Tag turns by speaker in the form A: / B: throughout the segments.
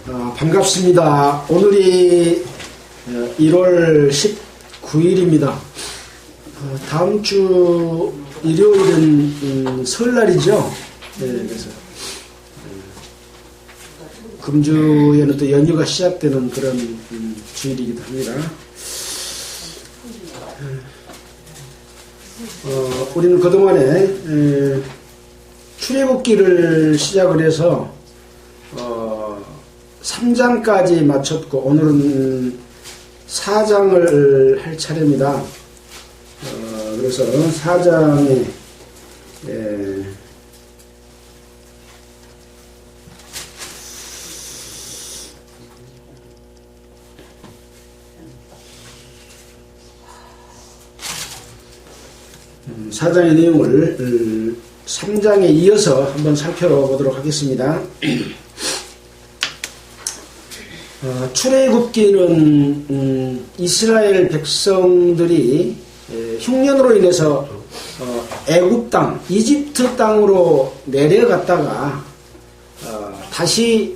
A: 반갑습니다. 오늘이 1월 19일입니다. 다음 주 일요일은 설날이죠. 네, 그래서 금주에는 또 연휴가 시작되는 그런 주일이기도 합니다. 우리는 그동안에 출애굽기를 시작을 해서 3장까지 마쳤고 오늘은 4장을 할 차례입니다. 그래서 4장에 4장의 내용을 3장에 이어서 한번 살펴보도록 하겠습니다. 출애굽기는 이스라엘 백성들이 흉년으로 인해서 애굽 땅, 이집트 땅으로 내려갔다가 다시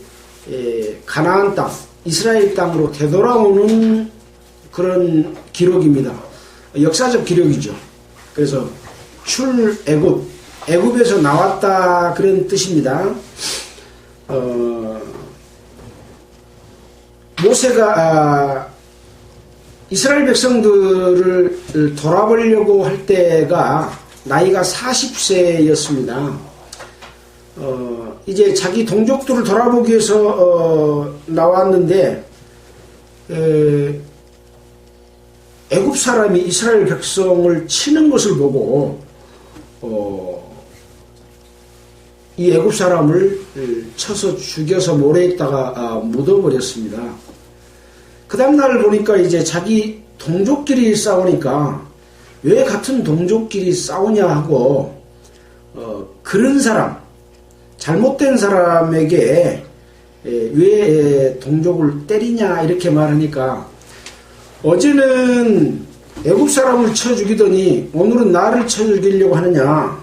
A: 가나안 땅, 이스라엘 땅으로 되돌아오는 그런 기록입니다. 역사적 기록이죠. 그래서 출애굽, 애굽에서 나왔다 그런 뜻입니다. 모세가 이스라엘 백성들을 돌아보려고 할 때가 나이가 40세였습니다. 이제 자기 동족들을 돌아보기 위해서 나왔는데 애굽 사람이 이스라엘 백성을 치는 것을 보고 이 애굽 사람을 쳐서 죽여서 모래에다가 묻어버렸습니다. 그 다음날 보니까 이제 자기 동족끼리 싸우니까 왜 같은 동족끼리 싸우냐 하고 그런 사람, 잘못된 사람에게 왜 동족을 때리냐 이렇게 말하니까 어제는 애굽 사람을 쳐 죽이더니 오늘은 나를 쳐 죽이려고 하느냐,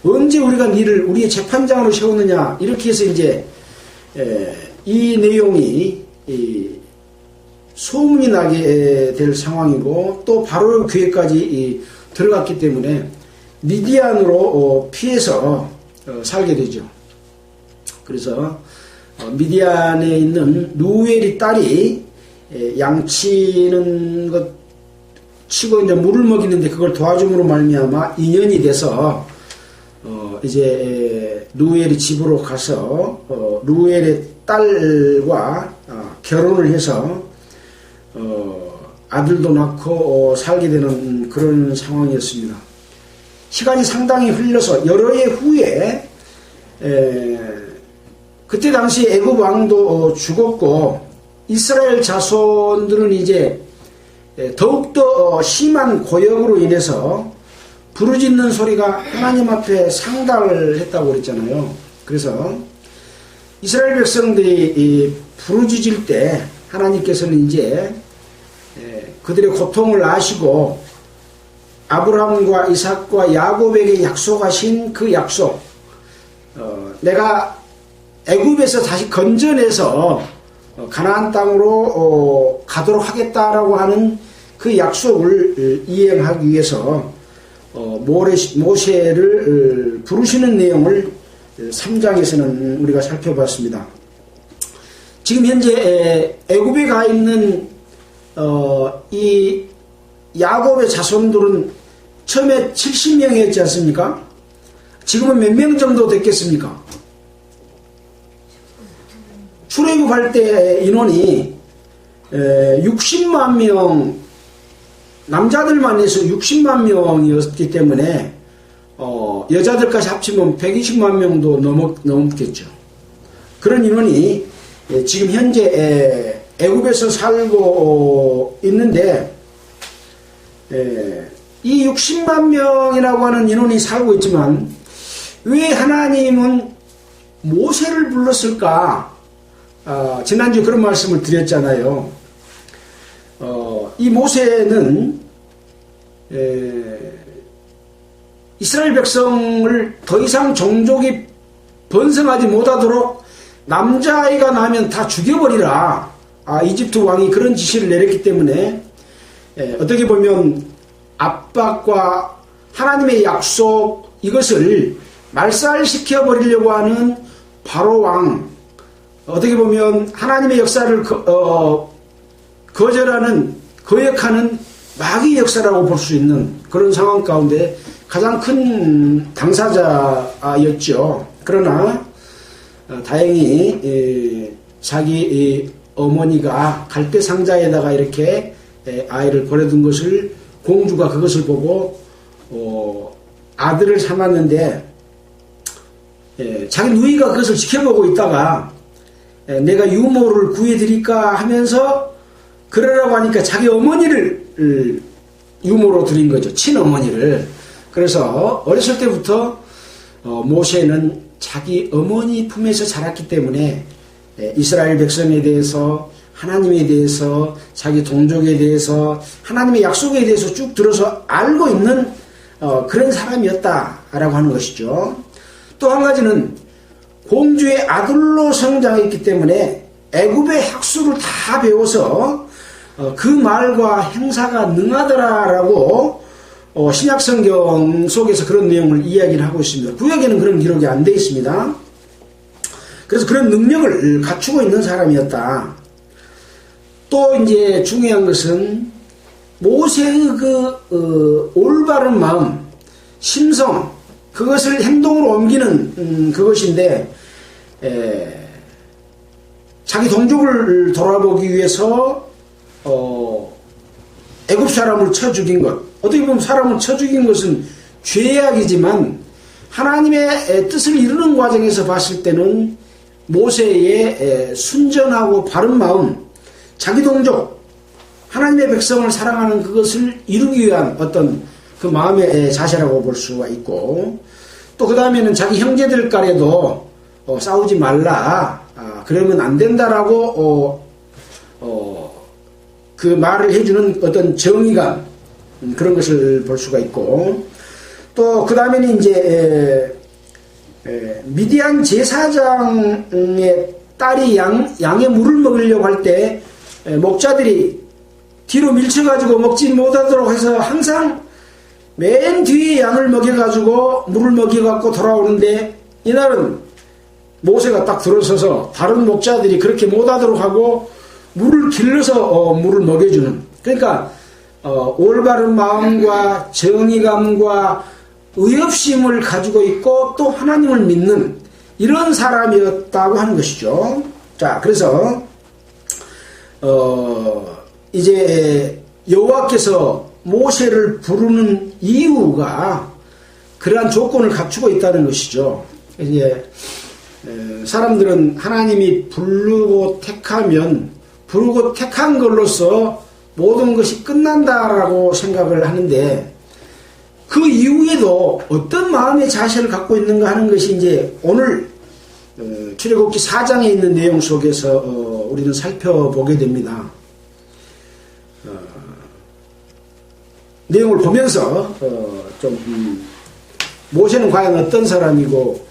A: 언제 우리가 니를 우리의 재판장으로 세우느냐, 이렇게 해서 이제 이 내용이 소문이 나게 될 상황이고 또 바로 교회까지 들어갔기 때문에 미디안으로 피해서 살게 되죠. 그래서 미디안에 있는 누엘이 딸이 양치는 것 치고 이제 물을 먹이는데 그걸 도와줌으로 말미암아 인연이 돼서 이제 누엘이 집으로 가서 누엘의 딸과 결혼을 해서 아들도 낳고 살게 되는 그런 상황이었습니다. 시간이 상당히 흘러서 여러 해 후에 그때 당시 애굽 왕도 죽었고 이스라엘 자손들은 이제 더욱더 심한 고역으로 인해서 부르짖는 소리가 하나님 앞에 상달을 했다고 그랬잖아요. 그래서 이스라엘 백성들이 부르짖을 때 하나님께서는 이제 그들의 고통을 아시고 아브라함과 이삭과 야곱에게 약속하신 그 약속, 내가 애굽에서 다시 건져내서 가나안 땅으로 가도록 하겠다라고 하는 그 약속을 이행하기 위해서 모세를 부르시는 내용을 3장에서는 우리가 살펴봤습니다. 지금 현재 애굽에 가 있는 이 야곱의 자손들은 처음에 70명이었지 않습니까? 지금은 몇 명 정도 됐겠습니까? 출애굽할 때 인원이 60만 명, 남자들만 해서 60만 명이었기 때문에 여자들까지 합치면 120만 명도 넘겠죠. 그런 인원이 지금 현재 애굽에서 살고 있는데 이 60만 명이라고 하는 인원이 살고 있지만 왜 하나님은 모세를 불렀을까? 지난주에 그런 말씀을 드렸잖아요. 이 모세는 이스라엘 백성을 더 이상 종족이 번성하지 못하도록 남자아이가 나면 다 죽여버리라. 이집트 왕이 그런 지시를 내렸기 때문에 어떻게 보면 압박과 하나님의 약속 이것을 말살시켜 버리려고 하는 바로 왕, 어떻게 보면 하나님의 역사를 거절하는, 거역하는 마귀의 역사라고 볼 수 있는 그런 상황 가운데 가장 큰 당사자였죠. 그러나 다행히 자기 어머니가 갈대 상자에다가 이렇게 아이를 버려둔 것을, 공주가 그것을 보고 아들을 삼았는데, 자기 누이가 그것을 지켜보고 있다가 내가 유모를 구해드릴까 하면서 그러라고 하니까 자기 어머니를 유모로 드린 거죠. 친어머니를. 그래서 어렸을 때부터 모세는 자기 어머니 품에서 자랐기 때문에 이스라엘 백성에 대해서, 하나님에 대해서, 자기 동족에 대해서, 하나님의 약속에 대해서 쭉 들어서 알고 있는 그런 사람이었다라고 하는 것이죠. 또 한 가지는 공주의 아들로 성장했기 때문에 애굽의 학술을 다 배워서 그 말과 행사가 능하더라라고 신약성경 속에서 그런 내용을 이야기를 하고 있습니다. 구약에는 그런 기록이 안 되어 있습니다. 그래서 그런 능력을 갖추고 있는 사람이었다. 또 이제 중요한 것은 모세의 올바른 마음, 심성, 그것을 행동으로 옮기는 그것인데, 자기 동족을 돌아보기 위해서 애굽 사람을 쳐 죽인 것, 어떻게 보면 사람을 쳐 죽인 것은 죄악이지만 하나님의 뜻을 이루는 과정에서 봤을 때는 모세의 순전하고 바른 마음, 자기 동족, 하나님의 백성을 사랑하는 그것을 이루기 위한 어떤 그 마음의 자세라고 볼 수가 있고, 또 그 다음에는 자기 형제들 간에도 싸우지 말라, 그러면 안 된다라고 그 말을 해주는 어떤 정의감, 그런 것을 볼 수가 있고, 또 그 다음에는 이제 미디안 제사장의 딸이 양의 물을 먹으려고 할 때 목자들이 뒤로 밀쳐가지고 먹지 못하도록 해서 항상 맨 뒤에 양을 먹여가지고 물을 먹여갖고 돌아오는데, 이날은 모세가 딱 들어서서 다른 목자들이 그렇게 못하도록 하고 물을 길러서 물을 먹여주는, 그러니까 올바른 마음과 정의감과 의협심을 가지고 있고 또 하나님을 믿는 이런 사람이었다고 하는 것이죠. 자, 그래서 이제 여호와께서 모세를 부르는 이유가 그러한 조건을 갖추고 있다는 것이죠. 이제 사람들은 하나님이 부르고 택하면 부르고 택한 걸로서 모든 것이 끝난다라고 생각을 하는데, 그 이후에도 어떤 마음의 자세를 갖고 있는가 하는 것이 이제 오늘 출애굽기 4장에 있는 내용 속에서 우리는 살펴보게 됩니다. 내용을 보면서 모세는 과연 어떤 사람이고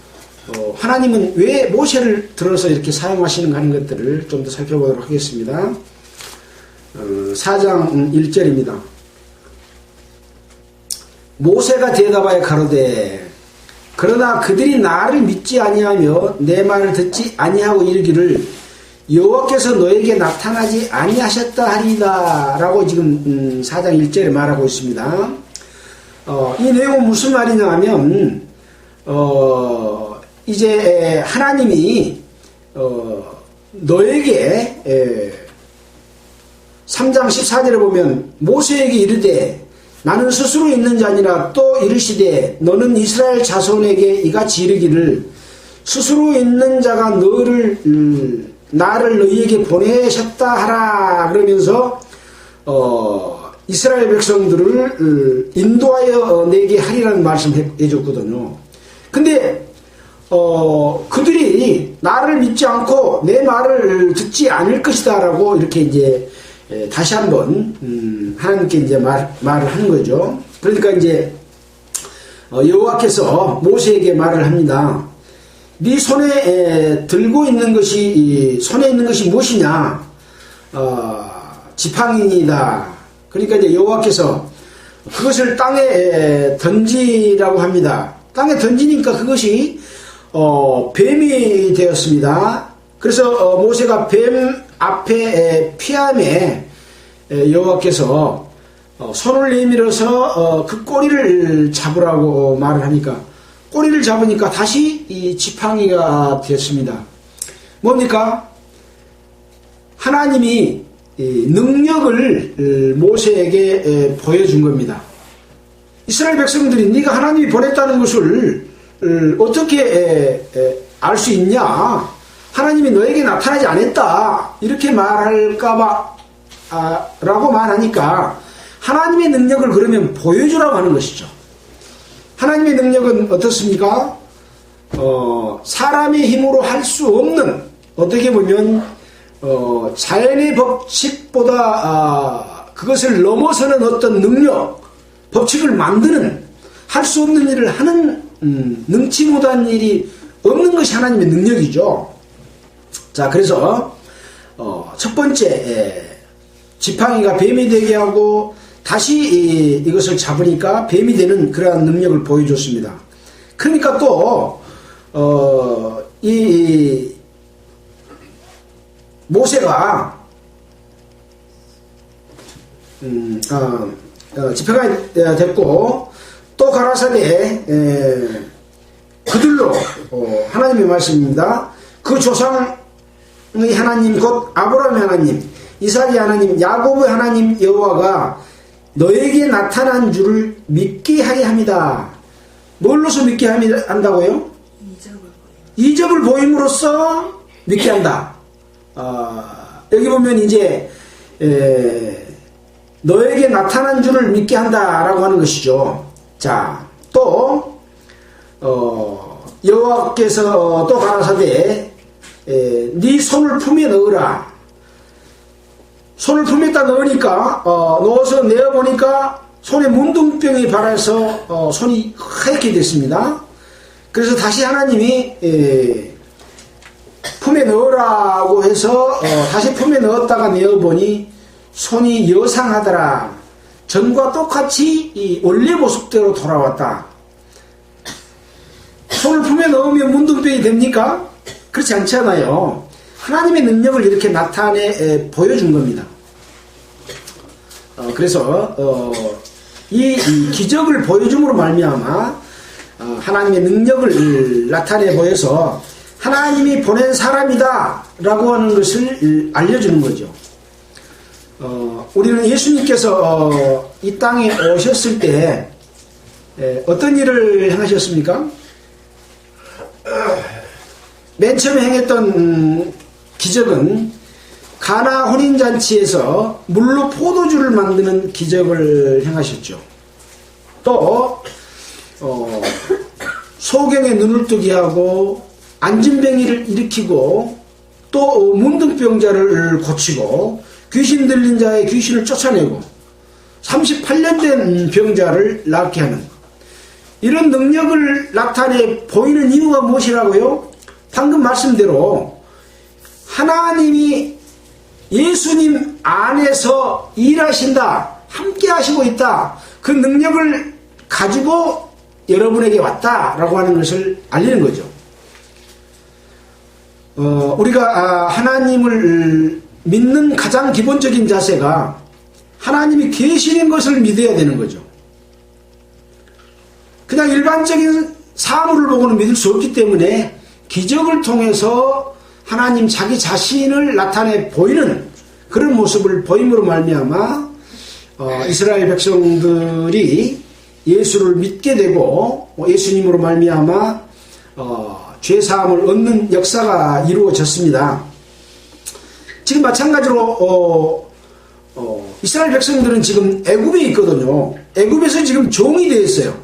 A: 하나님은 왜 모세를 들어서 이렇게 사용하시는가 하는 것들을 좀 더 살펴보도록 하겠습니다. 4장 1절입니다. 모세가 대답하여 가로되 그러나 그들이 나를 믿지 아니하며 내 말을 듣지 아니하고 이르기를 여호와께서 너에게 나타나지 아니하셨다 하리이다 라고 지금 4장 1절에 말하고 있습니다. 이 내용은 무슨 말이냐 하면 이제 하나님이 너에게 3장 14절에 보면 모세에게 이르되 나는 스스로 있는 자니라 또 이르시되 너는 이스라엘 자손에게 이같이 이르기를 스스로 있는 자가 나를 너희에게 보내셨다 하라 그러면서 이스라엘 백성들을 인도하여 내게 하리라는 말씀을 해줬거든요. 근데 그들이 나를 믿지 않고 내 말을 듣지 않을 것이다 라고 이렇게 이제 다시 한번 하나님께 이제 말을 하는 거죠. 그러니까 이제 여호와께서 모세에게 말을 합니다. 네 손에 들고 있는 것이 손에 있는 것이 무엇이냐? 지팡이다. 그러니까 이제 여호와께서 그것을 땅에 던지라고 합니다. 땅에 던지니까 그것이 뱀이 되었습니다. 그래서 모세가 뱀 앞에 피함에 여호와께서 손을 내밀어서 그 꼬리를 잡으라고 말을 하니까 꼬리를 잡으니까 다시 이 지팡이가 되었습니다. 뭡니까? 하나님이 능력을 모세에게 보여준 겁니다. 이스라엘 백성들이 네가 하나님이 보냈다는 것을 어떻게 알 수 있냐? 하나님이 너에게 나타나지 않았다. 이렇게 말할까봐 라고 말하니까 하나님의 능력을 그러면 보여주라고 하는 것이죠. 하나님의 능력은 어떻습니까? 사람의 힘으로 할 수 없는, 어떻게 보면 자연의 법칙보다 그것을 넘어서는 어떤 능력, 법칙을 만드는, 할 수 없는 일을 하는 능치 못한 일이 없는 것이 하나님의 능력이죠. 자, 그래서 첫 번째 지팡이가 뱀이 되게 하고 다시 이것을 잡으니까 뱀이 되는 그러한 능력을 보여줬습니다. 그러니까 또 이 모세가 지팡이가 됐고 또 가라사대 그들로 하나님의 말씀입니다. 그 조상의 하나님 곧 아브라함의 하나님, 이삭의 하나님, 야곱의 하나님 여호와가 너에게 나타난 줄을 믿게 하게 합니다. 뭘로서 믿게 한다고요? 이적을 보임으로써 믿게 한다. 여기 보면 이제 너에게 나타난 줄을 믿게 한다라고 하는 것이죠. 자, 또 여호와께서 또 가라사대 네 손을 품에 넣으라. 손을 품에다 넣으니까 넣어서 내어보니까 손에 문둥병이 발해서 손이 하얗게 됐습니다. 그래서 다시 하나님이 품에 넣으라고 해서 다시 품에 넣었다가 내어보니 손이 여상하더라. 전과 똑같이 이 원래 모습대로 돌아왔다. 손을 품에 넣으면 문둥병이 됩니까? 그렇지 않잖아요. 하나님의 능력을 이렇게 나타내 보여준 겁니다. 그래서 이 기적을 보여줌으로 말미암아 하나님의 능력을 나타내 보여서 하나님이 보낸 사람이다 라고 하는 것을 알려주는 거죠. 우리는 예수님께서 이 땅에 오셨을 때 어떤 일을 행하셨습니까? 맨 처음에 행했던 기적은 가나 혼인잔치에서 물로 포도주를 만드는 기적을 행하셨죠. 또 소경의 눈을 뜨게 하고 안진뱅이를 일으키고 또 문둥병자를 고치고 귀신 들린 자의 귀신을 쫓아내고 38년 된 병자를 낫게 하는 이런 능력을 나타내 보이는 이유가 무엇이라고요? 방금 말씀대로 하나님이 예수님 안에서 일하신다, 함께 하시고 있다, 그 능력을 가지고 여러분에게 왔다라고 하는 것을 알리는 거죠. 우리가 하나님을 믿는 가장 기본적인 자세가 하나님이 계시는 것을 믿어야 되는 거죠. 그냥 일반적인 사물을 보고는 믿을 수 없기 때문에 기적을 통해서 하나님 자기 자신을 나타내 보이는 그런 모습을 보임으로 말미암아 이스라엘 백성들이 예수를 믿게 되고 예수님으로 말미암아 죄사함을 얻는 역사가 이루어졌습니다. 지금 마찬가지로 이스라엘 백성들은 지금 애굽에 있거든요. 애굽에서 지금 종이 되어 있어요.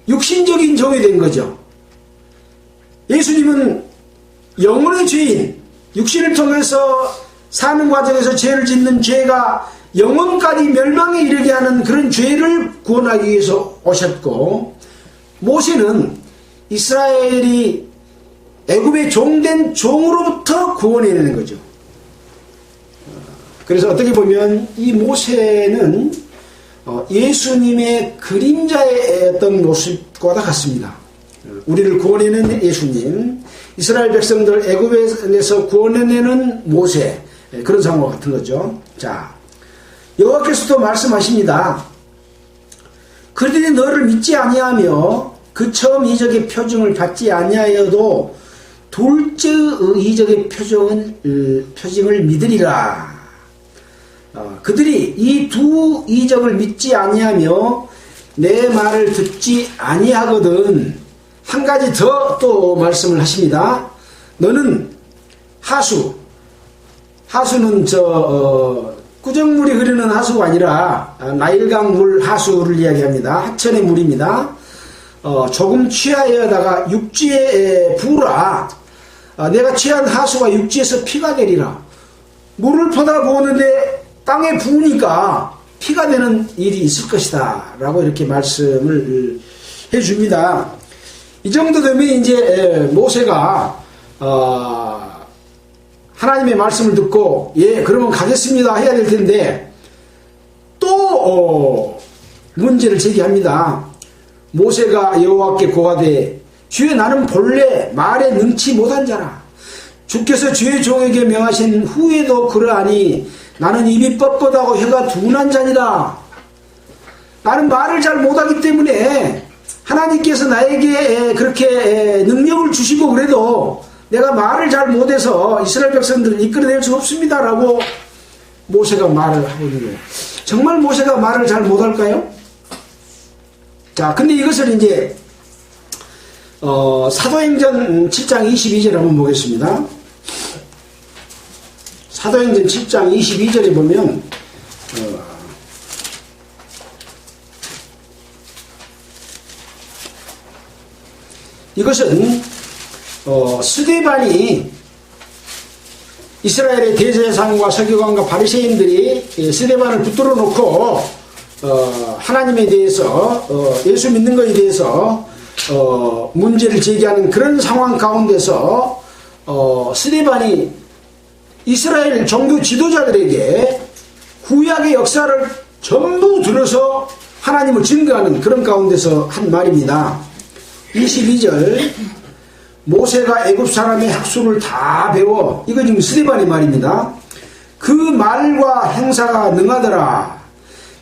A: 육신적인 종이 된 거죠. 예수님은 영혼의 죄인, 육신을 통해서 사는 과정에서 죄를 짓는 죄가 영혼까지 멸망에 이르게 하는 그런 죄를 구원하기 위해서 오셨고, 모세는 이스라엘이 애굽의 종된 종으로부터 구원해내는 거죠. 그래서 어떻게 보면 이 모세는 예수님의 그림자의 어떤 모습과 같습니다. 우리를 구원해내는 예수님, 이스라엘 백성들 애굽에서 구원해내는 모세, 그런 상황과 같은 거죠. 자, 여호와께서도 말씀하십니다. 그들이 너를 믿지 아니하며 그 처음 이적의 표징을 받지 아니하여도 둘째 이적의 표징을 믿으리라. 그들이 이 두 이적을 믿지 아니하며 내 말을 듣지 아니하거든. 한 가지 더 또 말씀을 하십니다. 너는 하수는 꾸정물이 흐르는 하수가 아니라 나일강 물 하수를 이야기합니다. 하천의 물입니다. 조금 취하여다가 육지에 부으라. 내가 취한 하수가 육지에서 피가 되리라. 물을 퍼다 부었는데 땅에 부으니까 피가 되는 일이 있을 것이다 라고 이렇게 말씀을 해줍니다. 이 정도 되면 이제 모세가 하나님의 말씀을 듣고 예 그러면 가겠습니다 해야 될 텐데 또 문제를 제기합니다. 모세가 여호와께 고하되 주여 나는 본래 말에 능치 못한 자라. 주께서 주의 종에게 명하신 후에도 그러하니 나는 입이 뻣뻣하고 혀가 둔한 자니라. 나는 말을 잘 못하기 때문에 하나님께서 나에게 그렇게 능력을 주시고 그래도 내가 말을 잘 못해서 이스라엘 백성들을 이끌어낼 수 없습니다 라고 모세가 말을 하고 있는 거예요. 정말 모세가 말을 잘 못할까요? 자, 근데 이것을 이제 사도행전 7장 22절 한번 보겠습니다. 사도행전 7장 22절에 보면 이것은 스데반이 이스라엘의 대제사장과 서기관과 바리새인들이 스데반을 붙들어 놓고 하나님에 대해서 예수 믿는 것에 대해서 문제를 제기하는 그런 상황 가운데서 스데반이 이스라엘 종교 지도자들에게 구약의 역사를 전부 들어서 하나님을 증거하는 그런 가운데서 한 말입니다. 22절 모세가 애굽 사람의 학술을 다 배워 이거 지금 스데반의 말입니다. 그 말과 행사가 능하더라.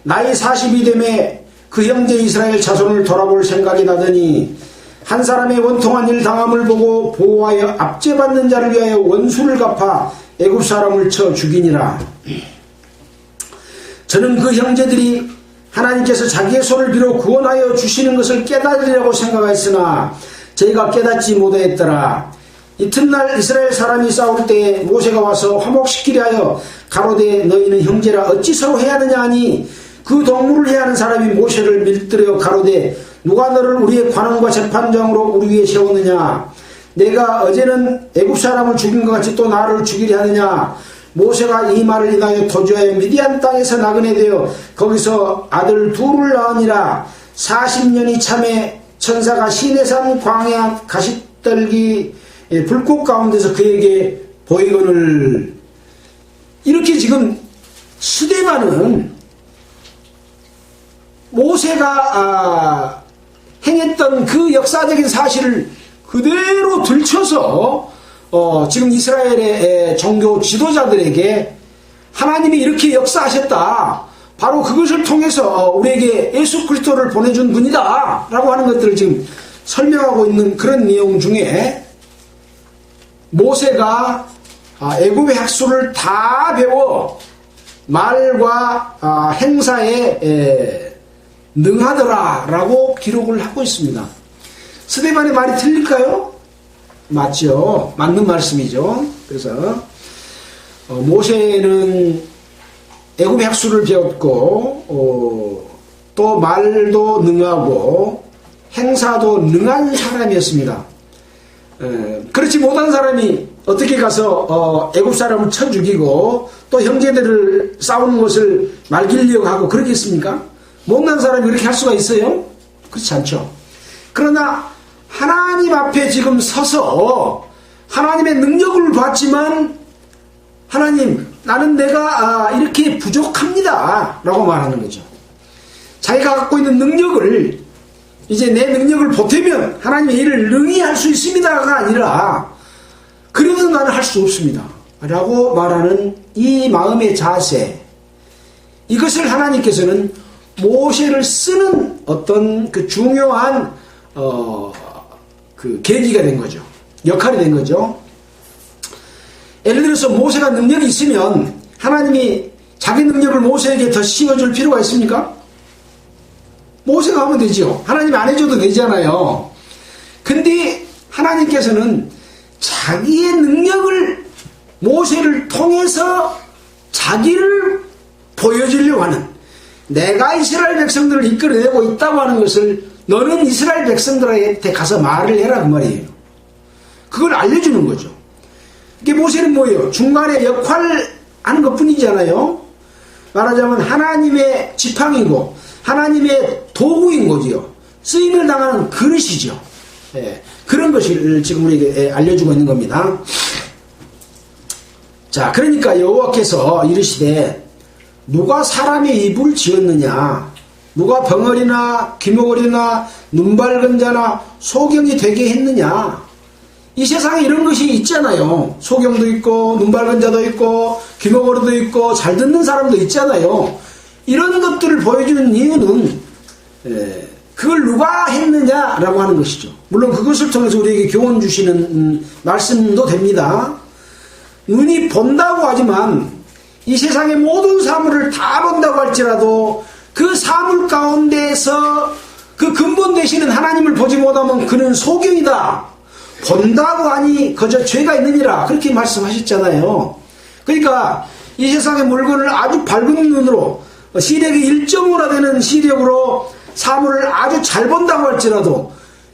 A: 나이 40이 되매 그 형제 이스라엘 자손을 돌아볼 생각이 나더니 한 사람의 원통한 일 당함을 보고 보호하여 압제받는 자를 위하여 원수를 갚아 애굽 사람을 쳐 죽이니라. 저는 그 형제들이 하나님께서 자기의 손을 빌어 구원하여 주시는 것을 깨달으려고 생각하였으나 저희가 깨닫지 못하였더라. 이튿날 이스라엘 사람이 싸울 때에 모세가 와서 화목시키려 하여 가로되 너희는 형제라 어찌 서로 해하느냐 하니 그 동물을 해하는 사람이 모세를 밀들여 가로되 누가 너를 우리의 관원과 재판장으로 우리 위에 세우느냐. 내가 어제는 애굽 사람을 죽인 것 같이 또 나를 죽이려 하느냐. 모세가 이 말을 인하여 도주하여 미디안 땅에서 나그네 되어 거기서 아들 둘을 낳으니라. 40년이 참에 천사가 시내산 광야 가시떨기 불꽃 가운데서 그에게 보이거늘. 이렇게 지금 스데반은 모세가 행했던 그 역사적인 사실을 그대로 들춰서 지금 이스라엘의 종교 지도자들에게 하나님이 이렇게 역사하셨다. 바로 그것을 통해서 우리에게 예수 그리스도를 보내준 분이다. 라고 하는 것들을 지금 설명하고 있는 그런 내용 중에 모세가 애굽의 학술을 다 배워 말과 행사에 능하더라 라고 기록을 하고 있습니다. 스데반의 말이 틀릴까요? 맞죠. 맞는 말씀이죠. 그래서 모세는 애굽의 학술을 배웠고 또 말도 능하고 행사도 능한 사람이었습니다. 그렇지 못한 사람이 어떻게 가서 애굽 사람을 쳐 죽이고 또 형제들을 싸우는 것을 말리려고 하고 그러겠습니까? 못난 사람이 그렇게 할 수가 있어요? 그렇지 않죠. 그러나 하나님 앞에 지금 서서 하나님의 능력을 봤지만 하나님 나는 내가 이렇게 부족합니다 라고 말하는 거죠. 자기가 갖고 있는 능력을 이제 내 능력을 보태면 하나님의 일을 능히 할 수 있습니다가 아니라 그래도 나는 할 수 없습니다 라고 말하는 이 마음의 자세, 이것을 하나님께서는 모세를 쓰는 어떤 그 중요한 그 계기가 된 거죠. 역할이 된 거죠. 예를 들어서 모세가 능력이 있으면 하나님이 자기 능력을 모세에게 더 씌워줄 필요가 있습니까? 모세가 하면 되죠. 하나님이 안 해줘도 되잖아요. 근데 하나님께서는 자기의 능력을 모세를 통해서 자기를 보여주려고 하는, 내가 이스라엘 백성들을 이끌어내고 있다고 하는 것을 너는 이스라엘 백성들한테 가서 말을 해라 그 말이에요. 그걸 알려주는 거죠. 이게 모세는 뭐예요? 중간에 역할하는 것 뿐이잖아요. 말하자면 하나님의 지팡이고 하나님의 도구인 거지요. 쓰임을 당하는 그릇이죠. 예, 그런 것을 지금 우리에게 알려주고 있는 겁니다. 자, 그러니까 여호와께서 이르시되 누가 사람의 입을 지었느냐, 누가 벙어리나 귀머거리나 눈밝은 자나 소경이 되게 했느냐. 이 세상에 이런 것이 있잖아요. 소경도 있고 눈밝은 자도 있고 귀머거리도 있고 잘 듣는 사람도 있잖아요. 이런 것들을 보여주는 이유는 그걸 누가 했느냐라고 하는 것이죠. 물론 그것을 통해서 우리에게 교훈 주시는 말씀도 됩니다. 눈이 본다고 하지만 이 세상의 모든 사물을 다 본다고 할지라도 그 사물 가운데에서 그 근본 되시는 하나님을 보지 못하면 그는 소경이다. 본다고 하니 그저 죄가 있느니라, 그렇게 말씀하셨잖아요. 그러니까 이 세상의 물건을 아주 밝은 눈으로, 시력이 1.5나 되는 시력으로 사물을 아주 잘 본다고 할지라도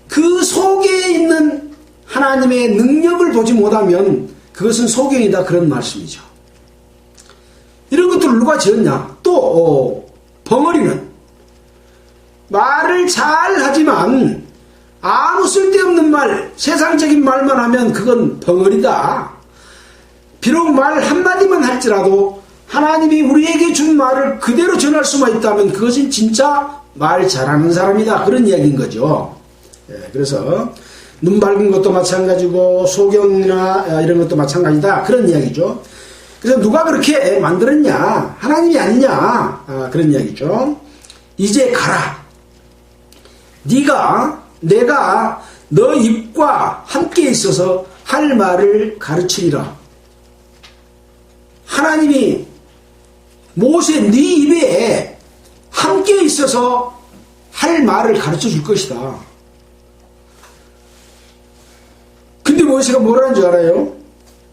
A: 그 속에 있는 하나님의 능력을 보지 못하면 그것은 소경이다, 그런 말씀이죠. 이런 것들을 누가 지었냐? 또 벙어리는 말을 잘 하지만 아무 쓸데없는 말, 세상적인 말만 하면 그건 벙어리다. 비록 말 한마디만 할지라도 하나님이 우리에게 준 말을 그대로 전할 수만 있다면 그것은 진짜 말 잘하는 사람이다, 그런 이야기인 거죠. 그래서 눈 밝은 것도 마찬가지고 소경이나 이런 것도 마찬가지다, 그런 이야기죠. 그래서 누가 그렇게 만들었냐? 하나님이 아니냐? 그런 이야기죠. 이제 가라. 내가 너 입과 함께 있어서 할 말을 가르치리라. 하나님이 모세 네 입에 함께 있어서 할 말을 가르쳐 줄 것이다. 근데 모세가 뭐라는 줄 알아요?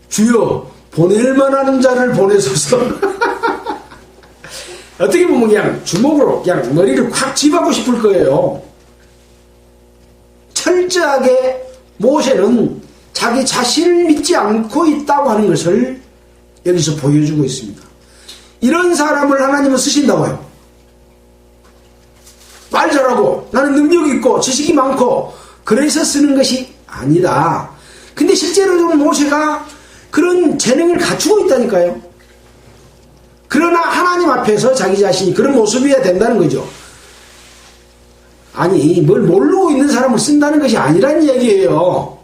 A: 주여, 보낼만 하는 자를 보내소서. 어떻게 보면 그냥 주먹으로 그냥 머리를 콱 집하고 싶을 거예요. 철저하게 모세는 자기 자신을 믿지 않고 있다고 하는 것을 여기서 보여주고 있습니다. 이런 사람을 하나님은 쓰신다고요. 말 잘하고 나는 능력이 있고 지식이 많고 그래서 쓰는 것이 아니다. 근데 실제로 모세가 그런 재능을 갖추고 있다니까요. 그러나 하나님 앞에서 자기 자신이 그런 모습이어야 된다는 거죠. 아니, 뭘 모르고 있는 사람을 쓴다는 것이 아니라는 얘기예요.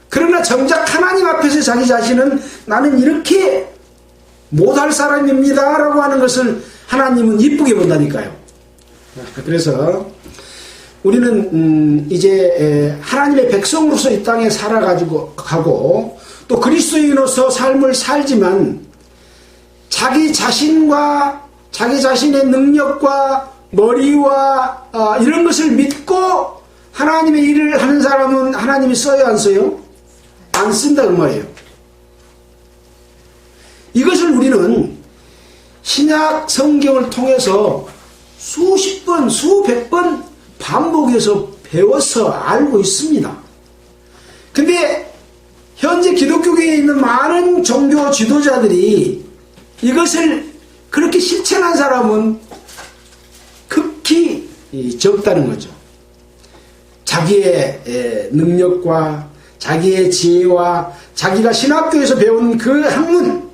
A: 그러나 정작 하나님 앞에서 자기 자신은 나는 이렇게 못할 사람입니다 라고 하는 것을 하나님은 이쁘게 본다니까요. 그래서 우리는 이제 하나님의 백성으로서 이 땅에 살아가지고 가고 또 그리스도인으로서 삶을 살지만 자기 자신과 자기 자신의 능력과 머리와 이런 것을 믿고 하나님의 일을 하는 사람은 하나님이 써요, 안 써요? 안 쓴다 그 말이에요. 이것을 우리는 신약 성경을 통해서 수십 번, 수백 번 반복해서 배워서 알고 있습니다. 근데 현재 기독교계에 있는 많은 종교 지도자들이 이것을 그렇게 실천한 사람은 극히 적다는 거죠. 자기의 능력과 자기의 지혜와 자기가 신학교에서 배운 그 학문,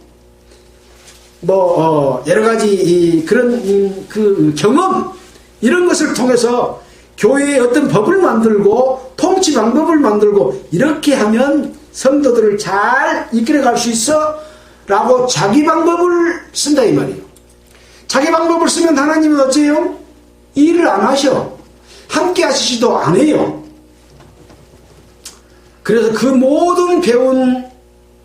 A: 여러 가지 그런 그 경험, 이런 것을 통해서 교회의 어떤 법을 만들고 통치 방법을 만들고 이렇게 하면 성도들을 잘 이끌어갈 수 있어 라고 자기 방법을 쓴다 이 말이에요. 자기 방법을 쓰면 하나님은 어째요? 일을 안 하셔. 함께 하시지도 않아요. 그래서 그 모든 배운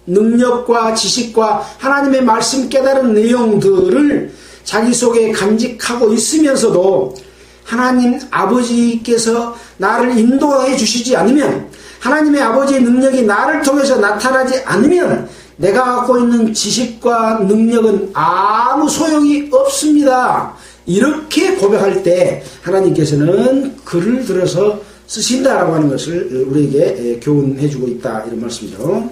A: 능력과 지식과 하나님의 말씀 깨달은 내용들을 자기 속에 간직하고 있으면서도 하나님 아버지께서 나를 인도해 주시지 않으면, 하나님의 아버지의 능력이 나를 통해서 나타나지 않으면 내가 갖고 있는 지식과 능력은 아무 소용이 없습니다. 이렇게 고백할 때 하나님께서는 글을 들어서 쓰신다라고 하는 것을 우리에게 교훈해 주고 있다, 이런 말씀이죠.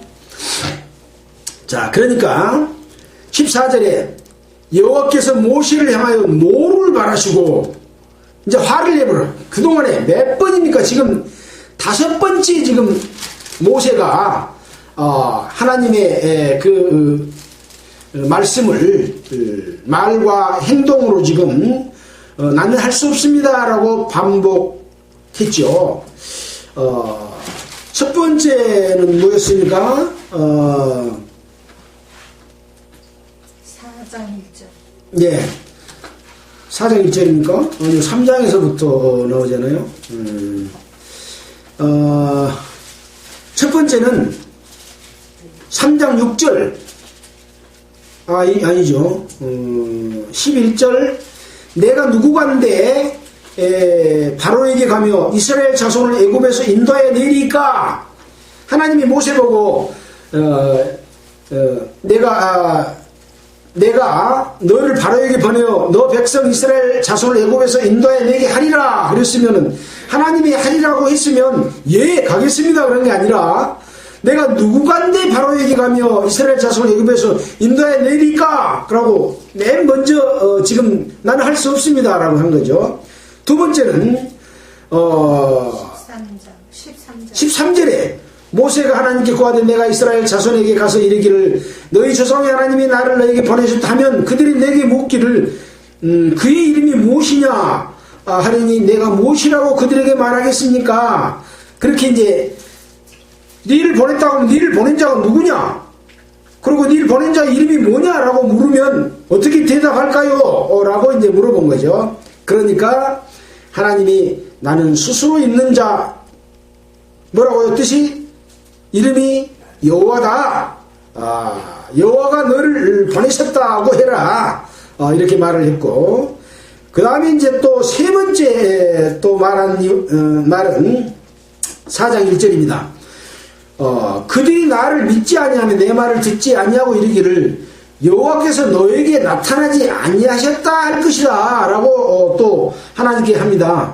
A: 자, 그러니까 14절에 여호와께서 모세를 향하여 노를 바라시고 이제 화를 내버려. 그동안에 몇 번입니까? 지금 5번째 지금 모세가 하나님의 그 말씀을 말과 행동으로 지금 나는 할 수 없습니다 라고 반복했죠. 첫 번째는 뭐였습니까?
B: 4장 1절.
A: 예. 4장 1절입니까? 아니요, 3장에서부터 나오잖아요. 첫 번째는 3장 6절. 아니죠. 11절. 내가 누구간데 바로에게 가며 이스라엘 자손을 애굽에서 인도하여 내리까? 하나님이 모세 보고 내가 너를 바로에게 보내어 너 백성 이스라엘 자손을 애굽에서 인도하여 내게 하리라 그랬으면은, 하나님이 하리라고 했으면 예 가겠습니다 그런 게 아니라, 내가 누구간데 바로에게 가며 이스라엘 자손을 애굽에서 인도하여 내리까? 그러고 맨 먼저 지금 나는 할 수 없습니다 라고 한 거죠. 두 번째는 13절에 모세가 하나님께 구하되 내가 이스라엘 자손에게 가서 이르기를 너희 조상의 하나님이 나를 너에게 보내셨다면 그들이 내게 묻기를 그의 이름이 무엇이냐 하리니 내가 무엇이라고 그들에게 말하겠습니까? 그렇게 이제 니를 보냈다고 하면 니를 보낸 자가 누구냐? 그리고 니를 보낸 자 이름이 뭐냐라고 물으면 어떻게 대답할까요? 라고 이제 물어본 거죠. 그러니까 하나님이 나는 스스로 있는 자, 뭐라고요? 뜻이? 이름이 여호와다. 여호와가 너를 보내셨다고 해라. 이렇게 말을 했고, 그 다음에 이제 또 세 번째 또 말은 4장 1절입니다. 그들이 나를 믿지 아니하며 내 말을 듣지 아니하고 이르기를 여호와께서 너에게 나타나지 아니하셨다 할 것이다 라고 또 하나님께 합니다.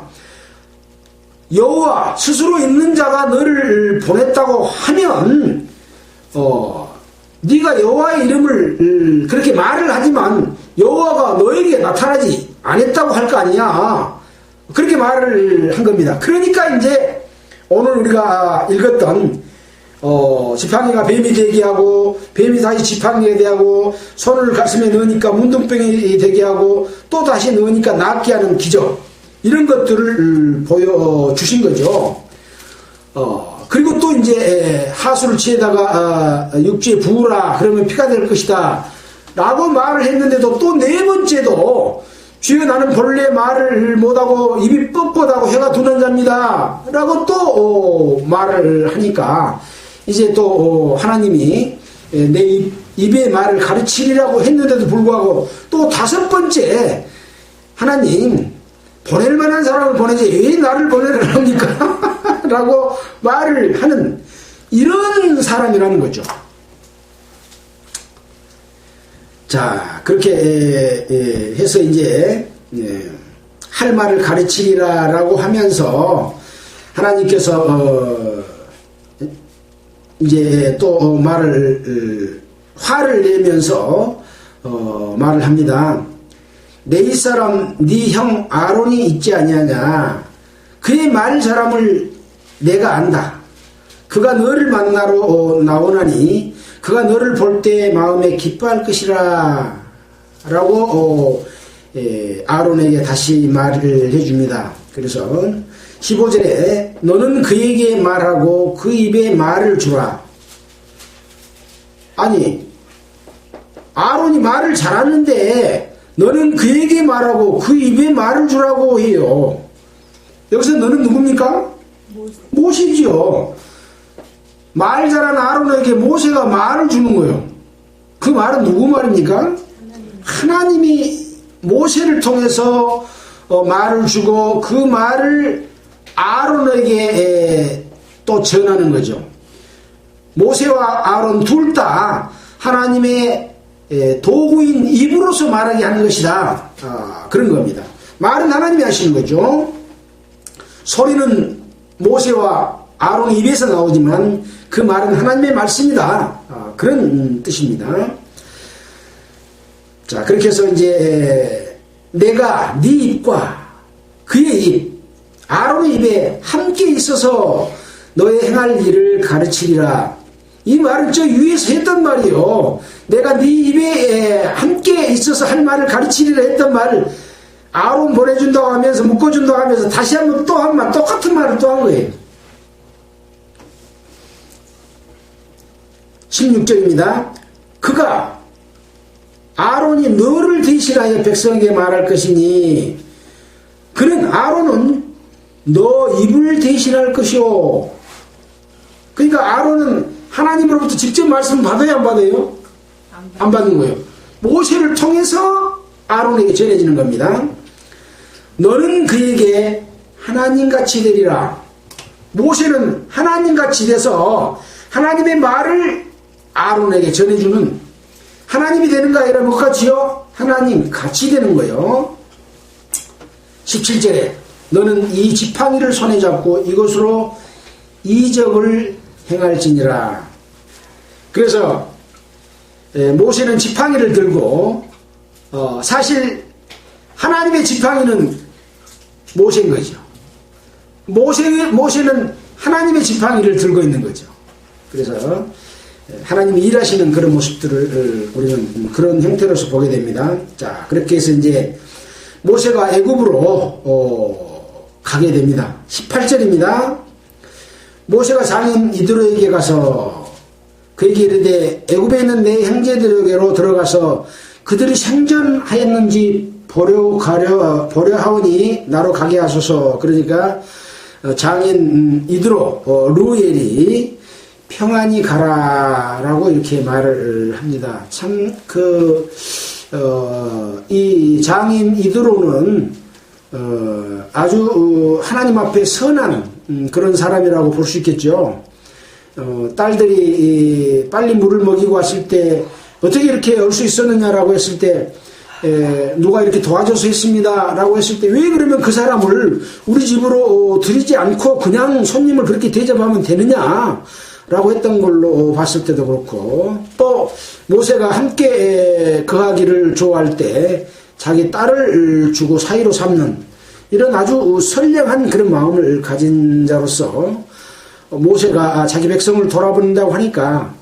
A: 여호와 스스로 있는 자가 너를 보냈다고 하면 네가 여호와의 이름을 그렇게 말을 하지만 여호와가 너에게 나타나지 않았다고 할 거 아니냐, 그렇게 말을 한 겁니다. 그러니까 이제 오늘 우리가 읽었던 지팡이가 뱀이 되게 하고 뱀이 다시 지팡이가 되게 하고 손을 가슴에 넣으니까 문둥병이 되게 하고 또 다시 넣으니까 낫게 하는 기적, 이런 것들을 보여주신 거죠. 그리고 또 이제 하수를 취해다가 육지에 부으라 그러면 피가 될 것이다 라고 말을 했는데도 또 네 번째도 주여 나는 본래 말을 못하고 입이 뻣뻣하고 해가 두는 자입니다 라고 또 말을 하니까 이제 또 하나님이 내 입의 말을 가르치리라고 했는데도 불구하고 또 다섯 번째 하나님 보낼 만한 사람을 보내지 왜 나를 보내라 합니까? 라고 말을 하는 이런 사람이라는 거죠. 자, 그렇게 해서 이제 할 말을 가르치리라 라고 하면서 하나님께서 이제 또 화를 내면서 말을 합니다. 내 이사람 네 형 아론이 있지 아니하냐, 그의 말 사람을 내가 안다. 그가 너를 만나러 나오나니 그가 너를 볼 때 마음에 기뻐할 것이라 라고 아론에게 다시 말을 해줍니다. 그래서 15절에 너는 그에게 말하고 그 입에 말을 주라. 아니 아론이 말을 잘하는데 너는 그에게 말하고 그 입에 말을 주라고 해요. 여기서 너는 누굽니까? 모세지요. 말 잘하는 아론에게 모세가 말을 주는 거예요. 그 말은 누구 말입니까? 하나님이 모세를 통해서 말을 주고 그 말을 아론에게 또 전하는 거죠. 모세와 아론 둘 다 하나님의 도구인 입으로서 말하게 하는 것이다. 그런 겁니다. 말은 하나님이 하시는 거죠. 소리는 모세와 아론의 입에서 나오지만 그 말은 하나님의 말씀이다. 그런 뜻입니다. 자, 그렇게 해서 이제 내가 네 입과 그의 입, 아론의 입에 함께 있어서 너의 행할 일을 가르치리라. 이 말은 저 위에서 했던 말이요. 내가 네 입에 함께 있어서 할 말을 가르치리라 했던 말을 아론 보내준다고 하면서 묶어준다고 하면서 다시 한번 또 한 말, 똑같은 말을 또 한 거예요. 16절입니다. 그가 아론이 너를 대신하여 백성에게 말할 것이니 그는 아론은 너 입을 대신할 것이오. 그러니까 아론은 하나님으로부터 직접 말씀 받아야 안 받아요? 안 받는 거예요. 모세를 통해서 아론에게 전해지는 겁니다. 너는 그에게 하나님같이 되리라. 모세는 하나님같이 돼서 하나님의 말을 아론에게 전해주는 하나님이 되는가 아니라 뭐같이요? 하나님 같이 되는 거예요. 17절에 너는 이 지팡이를 손에 잡고 이것으로 이적을 행할지니라. 그래서 모세는 지팡이를 들고 사실 하나님의 지팡이는 모세인 거죠. 모세는 하나님의 지팡이를 들고 있는 거죠. 그래서 하나님이 일하시는 그런 모습들을 우리는 그런 형태로서 보게 됩니다. 자, 그렇게 해서 이제 모세가 애굽으로 가게 됩니다. 18절입니다. 모세가 장인 이드로에게 가서 그에게 이르되 애굽에 있는 내 형제들에게로 들어가서 그들이 생전하였는지 보려 하오니 나로 가게 하소서. 그러니까 장인 이드로 루엘이 평안히 가라라고 이렇게 말을 합니다. 참 이 장인 이드로는 아주 하나님 앞에 선한 그런 사람이라고 볼 수 있겠죠. 딸들이 빨리 물을 먹이고 왔을 때 어떻게 이렇게 올 수 있었느냐라고 했을 때 누가 이렇게 도와줘서 했습니다 라고 했을 때 왜 그러면 그 사람을 우리 집으로 들이지 않고 그냥 손님을 그렇게 대접하면 되느냐 라고 했던 걸로 봤을 때도 그렇고, 또 모세가 함께 거하기를 좋아할 때 자기 딸을 주고 사이로 삼는 이런 아주 선량한 그런 마음을 가진 자로서 모세가 자기 백성을 돌아본다고 하니까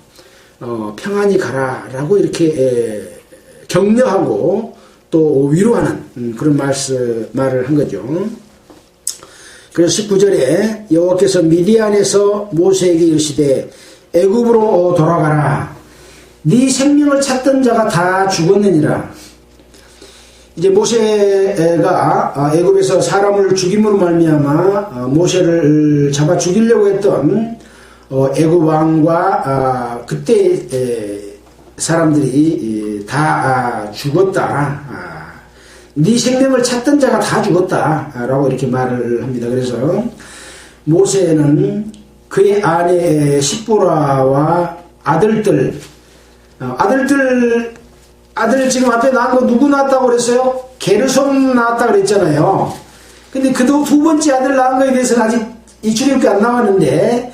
A: 평안히 가라 라고 이렇게 격려하고 또 위로하는 그런 말을 한 거죠. 그래서 19절에 여호와께서 미디안에서 모세에게 이르시되 애굽으로 돌아가라. 네 생명을 찾던 자가 다 죽었느니라. 이제 모세가 애굽에서 사람을 죽임으로 말미암아 모세를 잡아 죽이려고 했던 애굽 왕과 그때 사람들이 다 죽었다. 네 생명을 찾던 자가 다 죽었다 라고 이렇게 말을 합니다. 그래서 모세는 그의 아내 십보라와 아들 지금 앞에 낳은 거 누구 낳았다고 그랬어요? 게르솜 낳았다고 그랬잖아요. 근데 그 두 번째 아들 낳은 거에 대해서는 아직 이 출애굽기 안 나왔는데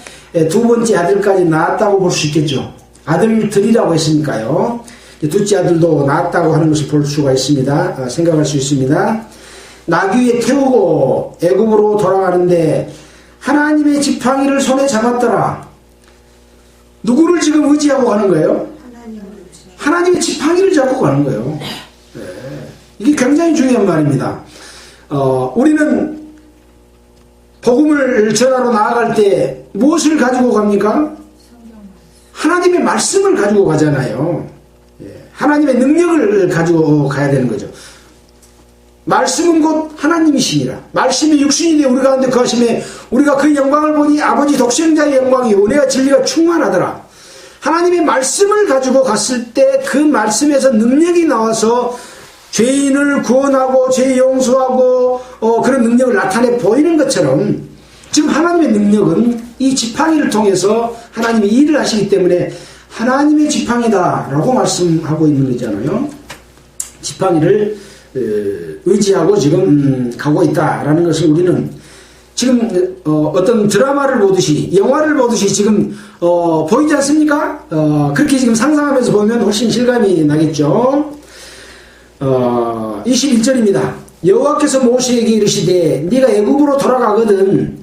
A: 두 번째 아들까지 낳았다고 볼 수 있겠죠. 아들들이라고 했으니까요. 둘째 아들도 낳았다고 하는 것을 볼 수가 있습니다. 생각할 수 있습니다. 나귀에 태우고 애굽으로 돌아가는데 하나님의 지팡이를 손에 잡았더라. 누구를 지금 의지하고 가는 거예요? 하나님의 지팡이를 잡고 가는 거예요. 네. 이게 굉장히 중요한 말입니다. 우리는 복음을 전하러 나아갈 때 무엇을 가지고 갑니까? 하나님의 말씀을 가지고 가잖아요. 하나님의 능력을 가지고 가야 되는 거죠. 말씀은 곧 하나님이시니라. 말씀이 육신이 되어 우리 가운데 거하심에 우리가 그 영광을 보니 아버지 독생자의 영광이 은혜와 진리가 충만하더라. 하나님의 말씀을 가지고 갔을 때 그 말씀에서 능력이 나와서 죄인을 구원하고 죄 용서하고 그런 능력을 나타내 보이는 것처럼 지금 하나님의 능력은 이 지팡이를 통해서 하나님이 일을 하시기 때문에 하나님의 지팡이다라고 말씀하고 있는 거잖아요. 지팡이를 의지하고 지금 가고 있다라는 것을 우리는 지금 어떤 드라마를 보듯이 영화를 보듯이 지금 보이지 않습니까? 그렇게 지금 상상하면서 보면 훨씬 실감이 나겠죠. 21절입니다. 여호와께서 모세에게 이르시되 네가 애굽으로 돌아가거든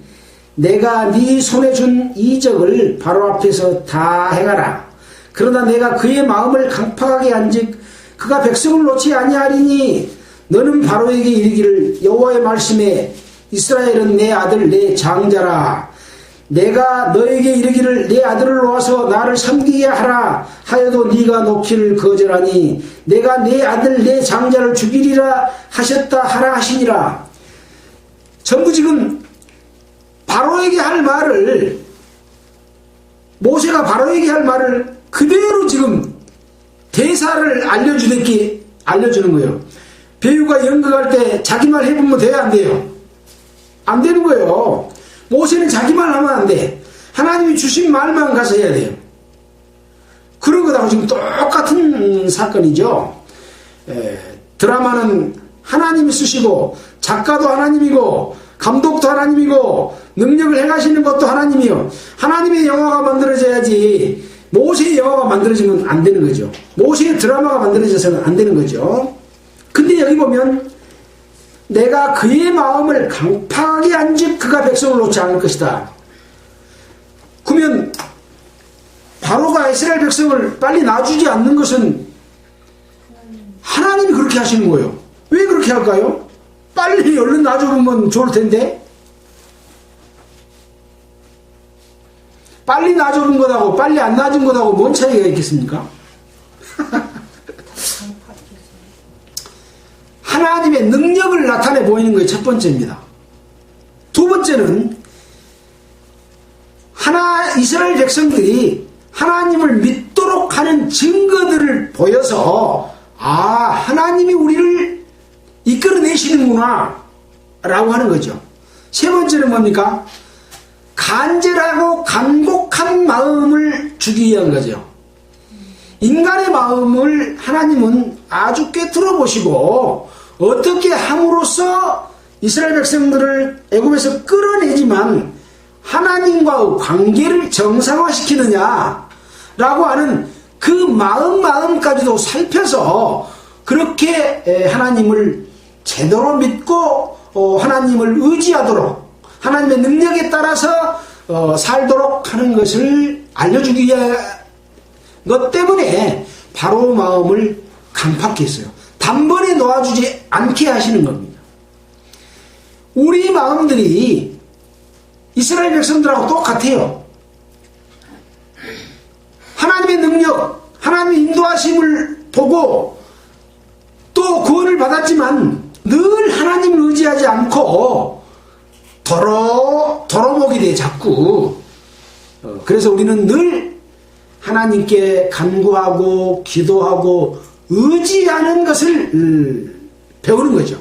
A: 내가 네 손에 준 이적을 바로 앞에서 다 행하라. 그러나 내가 그의 마음을 강팍하게 한즉 그가 백성을 놓지 아니하리니 너는 바로에게 이르기를 여호와의 말씀에 이스라엘은 내 아들 내 장자라. 내가 너에게 이르기를 내 아들을 놓아서 나를 섬기게 하라 하여도 네가 놓기를 거절하니 내가 내 아들 내 장자를 죽이리라 하셨다 하라 하시니라. 전부 지금 바로에게 할 말을 모세가 바로에게 할 말을 그대로 지금 대사를 알려주는 거예요. 배우가 연극할 때 자기 말 해보면 돼야 안 돼요? 안 되는 거예요. 모세는 자기 말 하면 안 돼. 하나님이 주신 말만 가서 해야 돼요. 그런 것하고 지금 똑같은 사건이죠. 드라마는 하나님이 쓰시고 작가도 하나님이고 감독도 하나님이고 능력을 행하시는 것도 하나님이요. 하나님의 영화가 만들어져야지 모세의 영화가 만들어지면 안 되는 거죠. 모세의 드라마가 만들어져서는 안 되는 거죠. 근데 여기 보면 내가 그의 마음을 강팍하게 한즉 그가 백성을 놓지 않을 것이다. 그러면 바로가 이스라엘 백성을 빨리 놔주지 않는 것은 하나님이 그렇게 하시는 거예요. 왜 그렇게 할까요? 빨리 얼른 놔주면 좋을 텐데. 빨리 놔주는 것하고 빨리 안 놔준 것하고 뭔 차이가 있겠습니까? 하나님의 능력을 나타내 보이는 것이 첫 번째입니다. 두 번째는 이스라엘 백성들이 하나님을 믿도록 하는 증거들을 보여서 하나님이 우리를 이끌어내시는구나 라고 하는 거죠. 세 번째는 뭡니까? 간절하고 간곡한 마음을 주기 위한 거죠. 인간의 마음을 하나님은 아주 꿰뚫어 보시고 어떻게 함으로써 이스라엘 백성들을 애굽에서 끌어내지만 하나님과의 관계를 정상화시키느냐라고 하는 그 마음까지도 살펴서 그렇게 하나님을 제대로 믿고 하나님을 의지하도록 하나님의 능력에 따라서 살도록 하는 것을 알려주기 위한 것 때문에 바로 마음을 강팍히 했어요. 단번에 놓아주지 않게 하시는 겁니다. 우리 마음들이 이스라엘 백성들하고 똑같아요. 하나님의 능력, 하나님의 인도하심을 보고 또 구원을 받았지만 늘 하나님을 의지하지 않고 도로목이 돼 자꾸. 그래서 우리는 늘 하나님께 간구하고 기도하고 의지하는 것을 배우는 거죠.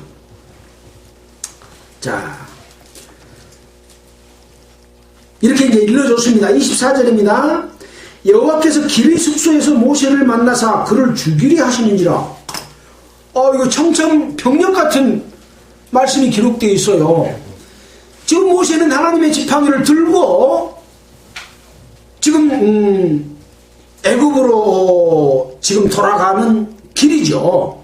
A: 자, 이렇게 이제 일러줬습니다. 24절입니다. 여호와께서 길의 숙소에서 모세를 만나사 그를 죽이려 하시는지라. 이거 청천벽력 같은 말씀이 기록되어 있어요. 지금 모세는 하나님의 지팡이를 들고 지금 애굽으로 지금 돌아가는 길이죠.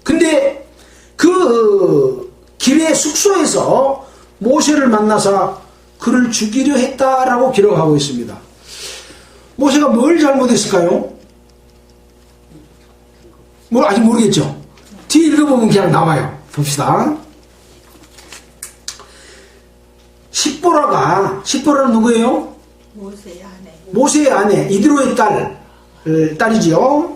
A: 근데 그 길의 숙소에서 모세를 만나서 그를 죽이려 했다라고 기록하고 있습니다. 모세가 뭘 잘못했을까요? 뭐 아직 모르겠죠. 뒤에 읽어보면 그냥 나와요. 봅시다. 십보라는 누구예요? 모세의 아내 이드로의 딸이지요.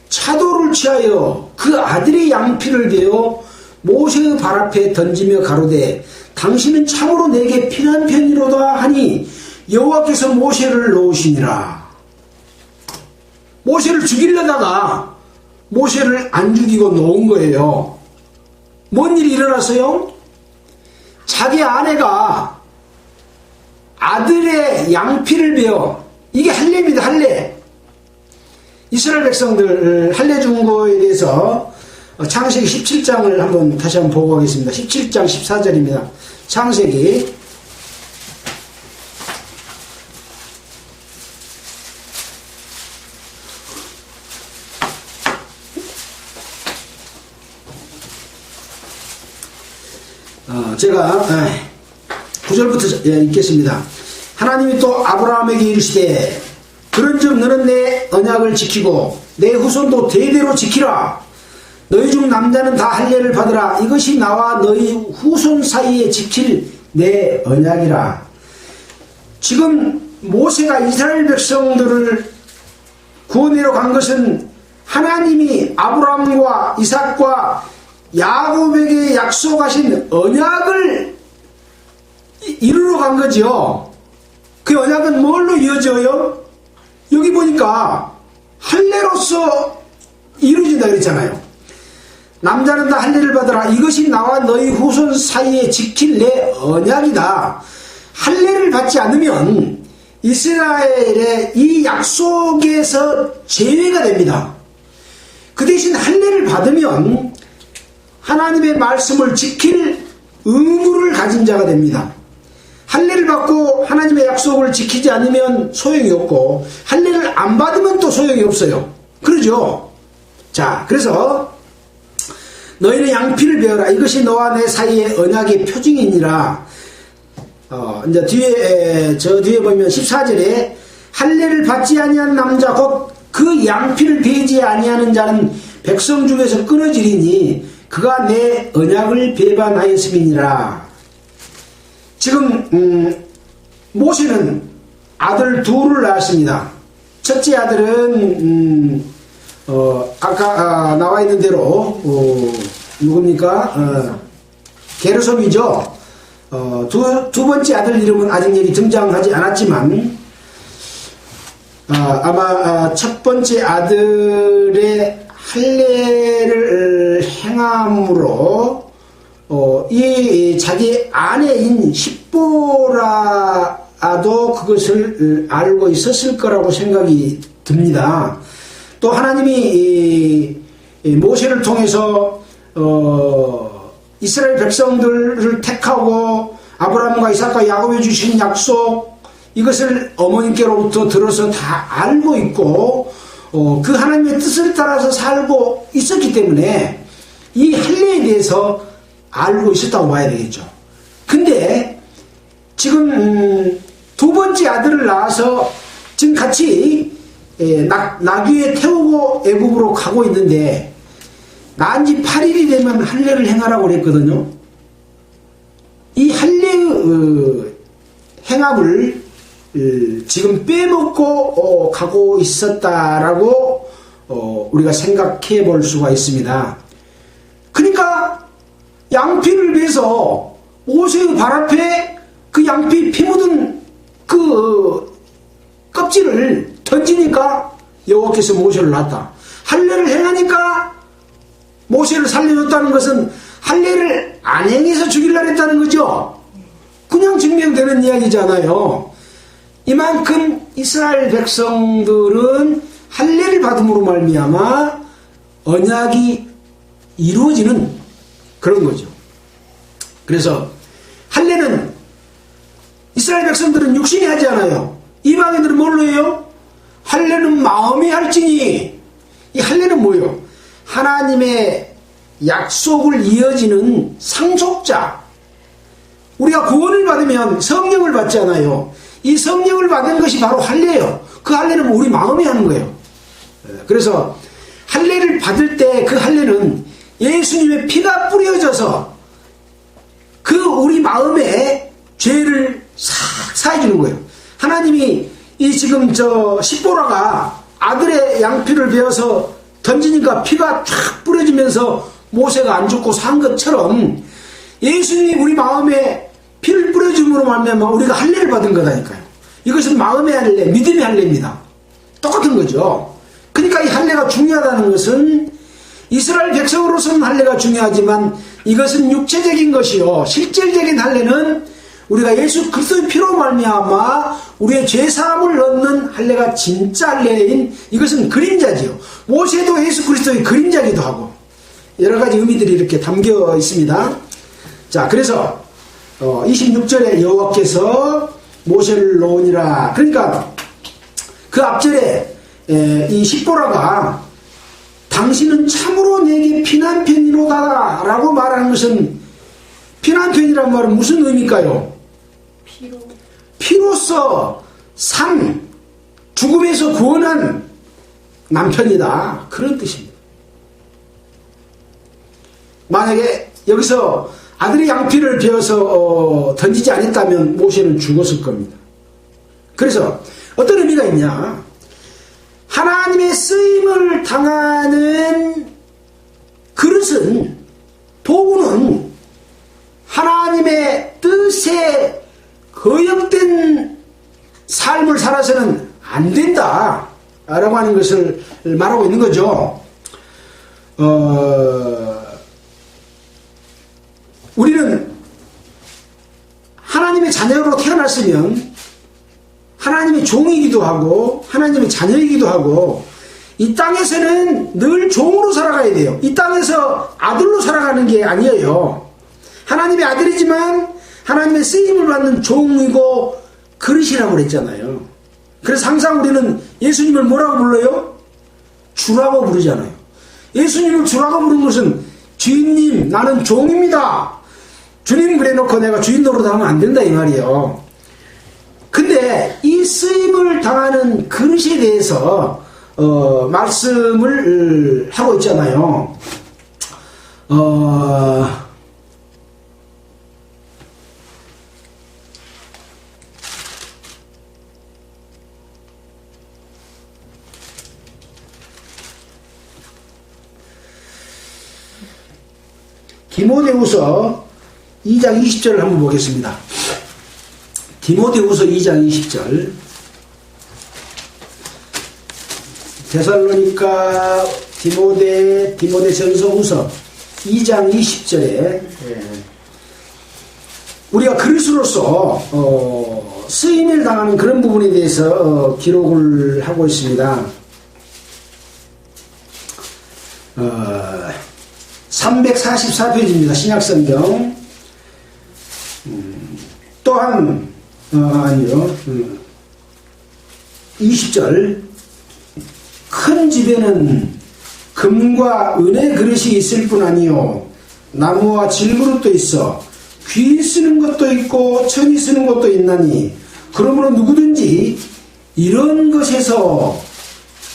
A: 차도를 취하여 그 아들의 양피를 베어 모세의 발 앞에 던지며 가로되 당신은 참으로 내게 피난 편이로다 하니 여호와께서 모세를 놓으시니라. 모세를 죽이려다가 모세를 안 죽이고 놓은 거예요. 뭔 일이 일어났어요? 자기 아내가 아들의 양피를 베어, 이게 할례입니다. 할례. 이스라엘 백성들 할례 준 거에 대해서 창세기 17장을 한번 다시 한번 보고 가겠습니다. 17장 14절입니다. 창세기 제가 9절부터 읽겠습니다. 하나님이 또 아브라함에게 이르시되 그런즉 너는 내 언약을 지키고 내 후손도 대대로 지키라. 너희 중 남자는 다 할례를 받으라. 이것이 나와 너희 후손 사이에 지킬 내 언약이라. 지금 모세가 이스라엘 백성들을 구원하러 간 것은 하나님이 아브라함과 이삭과 야곱에게 약속하신 언약을 이루러 간 거죠. 그 언약은 뭘로 이어져요? 여기 보니까 할례로서 이루어진다 그랬잖아요. 남자는 다 할례를 받으라. 이것이 나와 너희 후손 사이에 지킬 내 언약이다. 할례를 받지 않으면 이스라엘의 이 약속에서 제외가 됩니다. 그 대신 할례를 받으면 하나님의 말씀을 지킬 의무를 가진 자가 됩니다. 할례를 받고 하나님의 약속을 지키지 않으면 소용이 없고 할례를 안 받으면 또 소용이 없어요. 그러죠? 자, 그래서 너희는 양피를 베어라. 이것이 너와 내 사이의 언약의 표징이니라. 이제 저 뒤에 보면 14절에 할례를 받지 아니한 남자 곧 그 양피를 베지 아니하는 자는 백성 중에서 끊어지리니 그가 내 언약을 배반하였음이니라. 지금 모세는 아들 둘을 낳았습니다. 첫째 아들은 아까 나와 있는 대로 누굽니까? 게르솜이죠. 두 번째 아들 이름은 아직 여기 등장하지 않았지만 아마 첫 번째 아들의 할례를 행함으로 이 자기 아내인 십보라도 그것을 알고 있었을 거라고 생각이 듭니다. 또 하나님이 모세를 통해서 이스라엘 백성들을 택하고 아브라함과 이삭과 야곱에 주신 약속, 이것을 어머님께로부터 들어서 다 알고 있고 그 하나님의 뜻을 따라서 살고 있었기 때문에 이 할례에 대해서 알고 있었다고 봐야 되겠죠. 근데 지금 두 번째 아들을 낳아서 지금 같이 나귀에 태우고 애굽으로 가고 있는데 낳은 지 8일이 되면 할례를 행하라고 그랬거든요. 이 할례의 행함을 지금 빼먹고 가고 있었다라고 우리가 생각해 볼 수가 있습니다. 그러니까 양피를 베서 모세의 발 앞에 그 양피 피 묻은 그 껍질을 던지니까 여호와께서 모세를 낳았다. 할례를 행하니까 모세를 살려줬다는 것은 할례를 안 행해서 죽이려고 했다는 거죠. 그냥 증명되는 이야기잖아요. 이만큼 이스라엘 백성들은 할례를 받음으로 말미암아 언약이 이루어지는 그런 거죠. 그래서 할례는 이스라엘 백성들은 육신이 하지 않아요. 이방인들은 뭘로 해요? 할례는 마음이 할지니. 이 할례는 뭐예요? 하나님의 약속을 이어지는 상속자. 우리가 구원을 받으면 성령을 받잖아요. 이 성령을 받은 것이 바로 할례예요. 그 할례는 우리 마음이 하는 거예요. 그래서 할례를 받을 때 그 할례는 예수님의 피가 뿌려져서 그 우리 마음에 죄를 싹 사해주는 거예요. 하나님이 이 지금 저 십보라가 아들의 양피를 베어서 던지니까 피가 쫙 뿌려지면서 모세가 안 죽고 산 것처럼 예수님이 우리 마음에 피를 뿌려줌으로 말미암아 우리가 할례를 받은 거다니까요. 이것은 마음의 할례, 믿음의 할례입니다. 똑같은 거죠. 그러니까 이 할례가 중요하다는 것은 이스라엘 백성으로서는 할례가 중요하지만 이것은 육체적인 것이요, 실질적인 할례는 우리가 예수 그리스도의 피로 말미암아 우리의 죄사함을 얻는 할례가 진짜 할례인, 이것은 그림자지요. 모세도 예수 그리스도의 그림자기도 하고 여러 가지 의미들이 이렇게 담겨 있습니다. 자, 그래서 26절에 여호와께서 모세를 놓으니라. 그러니까 그 앞절에 이 십보라가 당신은 참으로 내게 피난편이로다 라고 말하는 것은, 피난편이란 말은 무슨 의미일까요? 피로써 산, 죽음에서 구원한 남편이다, 그런 뜻입니다. 만약에 여기서 아들의 양피를 베어서 던지지 않았다면 모세는 죽었을 겁니다. 그래서 어떤 의미가 있냐, 하나님의 쓰임을 당하는 그릇은, 도구는 하나님의 뜻에 거역된 삶을 살아서는 안 된다 라고 하는 것을 말하고 있는 거죠. 우리는 하나님의 자녀로 태어났으면 하나님의 종이기도 하고 하나님의 자녀이기도 하고, 이 땅에서는 늘 종으로 살아가야 돼요. 이 땅에서 아들로 살아가는 게 아니에요. 하나님의 아들이지만 하나님의 쓰임을 받는 종이고 그릇이라고 그랬잖아요. 그래서 항상 우리는 예수님을 뭐라고 불러요? 주라고 부르잖아요. 예수님을 주라고 부르는 것은, 주인님 나는 종입니다, 주님 그래놓고 내가 주인 노릇하면 안 된다 이 말이에요. 근데 이 쓰임을 당하는 그릇에 대해서 말씀을 하고 있잖아요. 디모데후서 2장 20절을 한번 보겠습니다. 디모데후서 2장 20절. 데살로니가 디모데전서후서 2장 20절에 우리가 그리스도로서 쓰임을 당하는 그런 부분에 대해서 기록을 하고 있습니다. 344페이지입니다. 신약성경. 또한 20절. 큰 집에는 금과 은의 그릇이 있을 뿐 아니요 나무와 질그릇도 있어 귀 쓰는 것도 있고 천이 쓰는 것도 있나니, 그러므로 누구든지 이런 것에서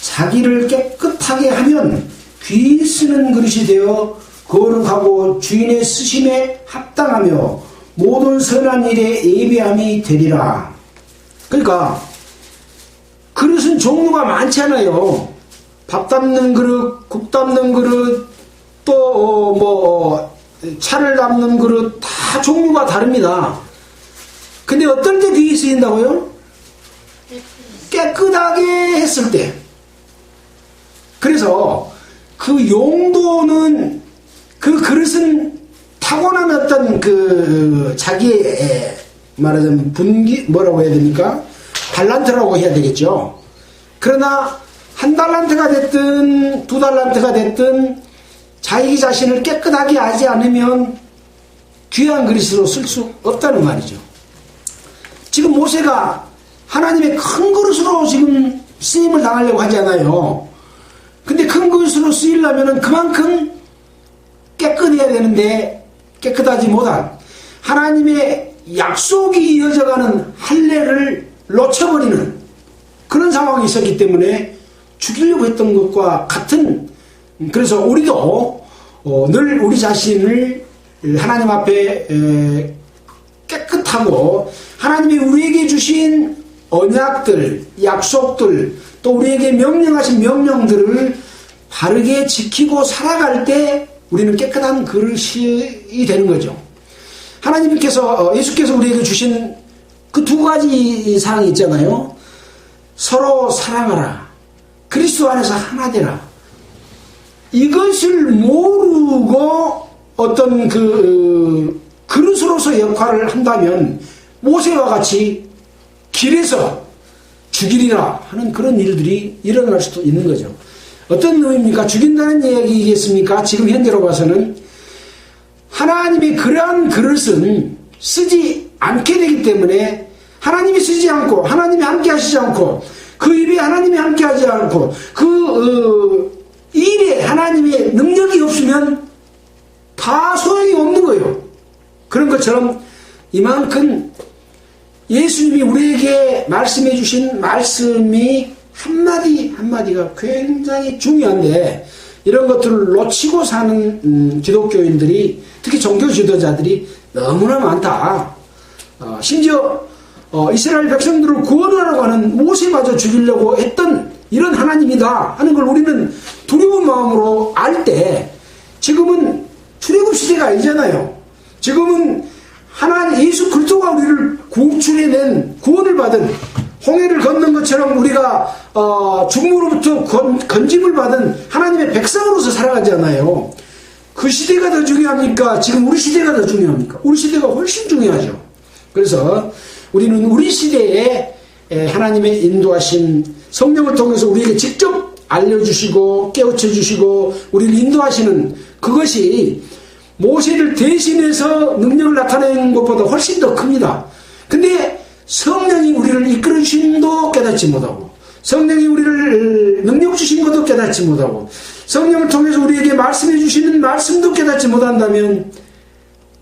A: 자기를 깨끗하게 하면 귀 쓰는 그릇이 되어 거룩하고 주인의 쓰심에 합당하며 모든 선한 일에 예비함이 되리라. 그러니까 그릇은 종류가 많잖아요. 밥 담는 그릇, 국 담는 그릇, 또 차를 담는 그릇, 다 종류가 다릅니다. 근데 어떨 때 귀히 쓰인다고요? 깨끗하게 했을 때. 그래서 그 용도는, 그 그릇은 타고난 어떤 자기의 말하자면 뭐라고 해야 됩니까? 달란트라고 해야 되겠죠. 그러나 한 달란트가 됐든 두 달란트가 됐든 자기 자신을 깨끗하게 하지 않으면 귀한 그릇으로 쓸 수 없다는 말이죠. 지금 모세가 하나님의 큰 그릇으로 지금 쓰임을 당하려고 하잖아요. 근데 큰 그릇으로 쓰이려면 그만큼 깨끗해야 되는데 깨끗하지 못한, 하나님의 약속이 이어져가는 할례를 놓쳐버리는 그런 상황이 있었기 때문에 죽이려고 했던 것과 같은, 그래서 우리도 늘 우리 자신을 하나님 앞에 깨끗하고 하나님이 우리에게 주신 언약들, 약속들, 또 우리에게 명령하신 명령들을 바르게 지키고 살아갈 때 우리는 깨끗한 그릇이 되는 거죠. 하나님께서, 예수께서 우리에게 주신 그 두 가지 사항이 있잖아요. 서로 사랑하라. 그리스도 안에서 하나 되라. 이것을 모르고 어떤 그릇으로서 역할을 한다면 모세와 같이 길에서 죽이리라 하는 그런 일들이 일어날 수도 있는 거죠. 어떤 의미입니까? 죽인다는 얘기겠습니까? 지금 현재로 봐서는 하나님의 그러한 그릇은 쓰지 않게 되기 때문에 하나님이 쓰지 않고 하나님이 함께 하시지 않고 그 일에 하나님이 함께 하지 않고 그 일에 하나님의 능력이 없으면 다 소용이 없는 거예요. 그런 것처럼 이만큼 예수님이 우리에게 말씀해 주신 말씀이 한마디 한마디가 굉장히 중요한데 이런 것들을 놓치고 사는 기독교인들이, 특히 종교 지도자들이 너무나 많다. 심지어 이스라엘 백성들을 구원하려고 하는 모세마저 죽이려고 했던 이런 하나님이다 하는 걸 우리는 두려운 마음으로 알 때, 지금은 출애굽 시대가 아니잖아요. 지금은 하나님 예수 그리스도가 우리를 구출해낸, 구원을 받은, 홍해를 건넌 것처럼 우리가 죽음으로부터 건짐을 받은 하나님의 백성으로서 살아가잖아요. 그 시대가 더 중요합니까? 지금 우리 시대가 더 중요합니까? 우리 시대가 훨씬 중요하죠. 그래서 우리는 우리 시대에 하나님의 인도하신 성령을 통해서 우리에게 직접 알려주시고 깨우쳐주시고 우리를 인도하시는 그것이 모세를 대신해서 능력을 나타내는 것보다 훨씬 더 큽니다. 근데 성령이 우리를 이끌어 주심도 깨닫지 못하고, 성령이 우리를 능력 주신 것도 깨닫지 못하고, 성령을 통해서 우리에게 말씀해 주시는 말씀도 깨닫지 못한다면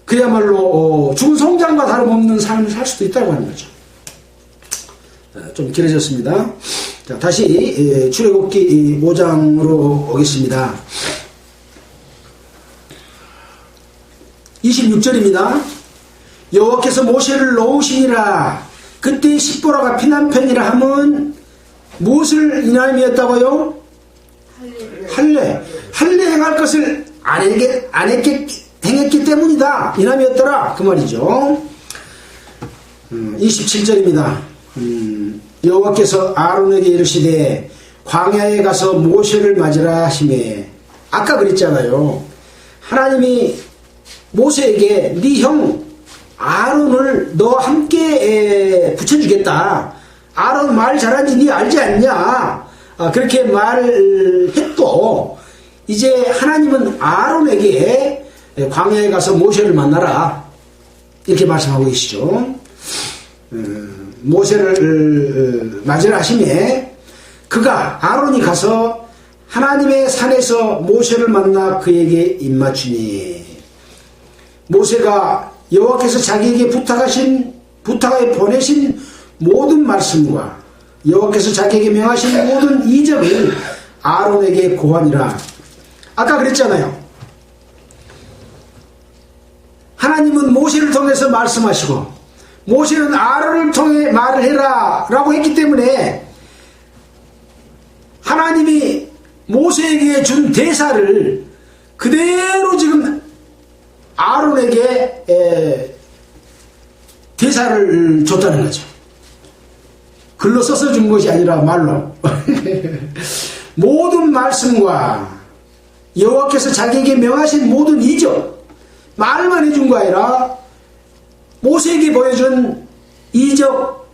A: 그야말로 죽은 송장과 다름없는 삶을 살 수도 있다고 하는 거죠. 좀 길어졌습니다. 자, 다시 출애굽기 5장으로 오겠습니다. 26절입니다. 여호와께서 모세를 놓으시니라. 그때 십보라가 피난편이라 함은 무엇을 인함이었다고요? 할례 행할 것을 안 행했기 때문이다. 인함이었더라. 그 말이죠. 27절입니다. 여호와께서 아론에게 이르시되 광야에 가서 모세를 맞으라 하시매. 아까 그랬잖아요. 하나님이 모세에게 네 형 아론을 너 함께 붙여주겠다. 아론 말 잘하는지 네 알지 않냐? 그렇게 말을 했고, 이제 하나님은 아론에게 광야에 가서 모세를 만나라. 이렇게 말씀하고 계시죠. 모세를 맞으라 하시매 그가 아론이 가서 하나님의 산에서 모세를 만나 그에게 입맞추니, 모세가 여호와께서 자기에게 부탁하여 보내신 모든 말씀과 여호와께서 자기에게 명하신 모든 이적을 아론에게 고하니라. 아까 그랬잖아요. 하나님은 모세를 통해서 말씀하시고 모세는 아론을 통해 말을 해라 라고 했기 때문에 하나님이 모세에게 준 대사를 그대로 지금 아론에게 대사를 줬다는 거죠. 글로 써서 준 것이 아니라 말로. 모든 말씀과 여호와께서 자기에게 명하신 모든 이적, 말만 해준 거 아니라 모세에게 보여준 이적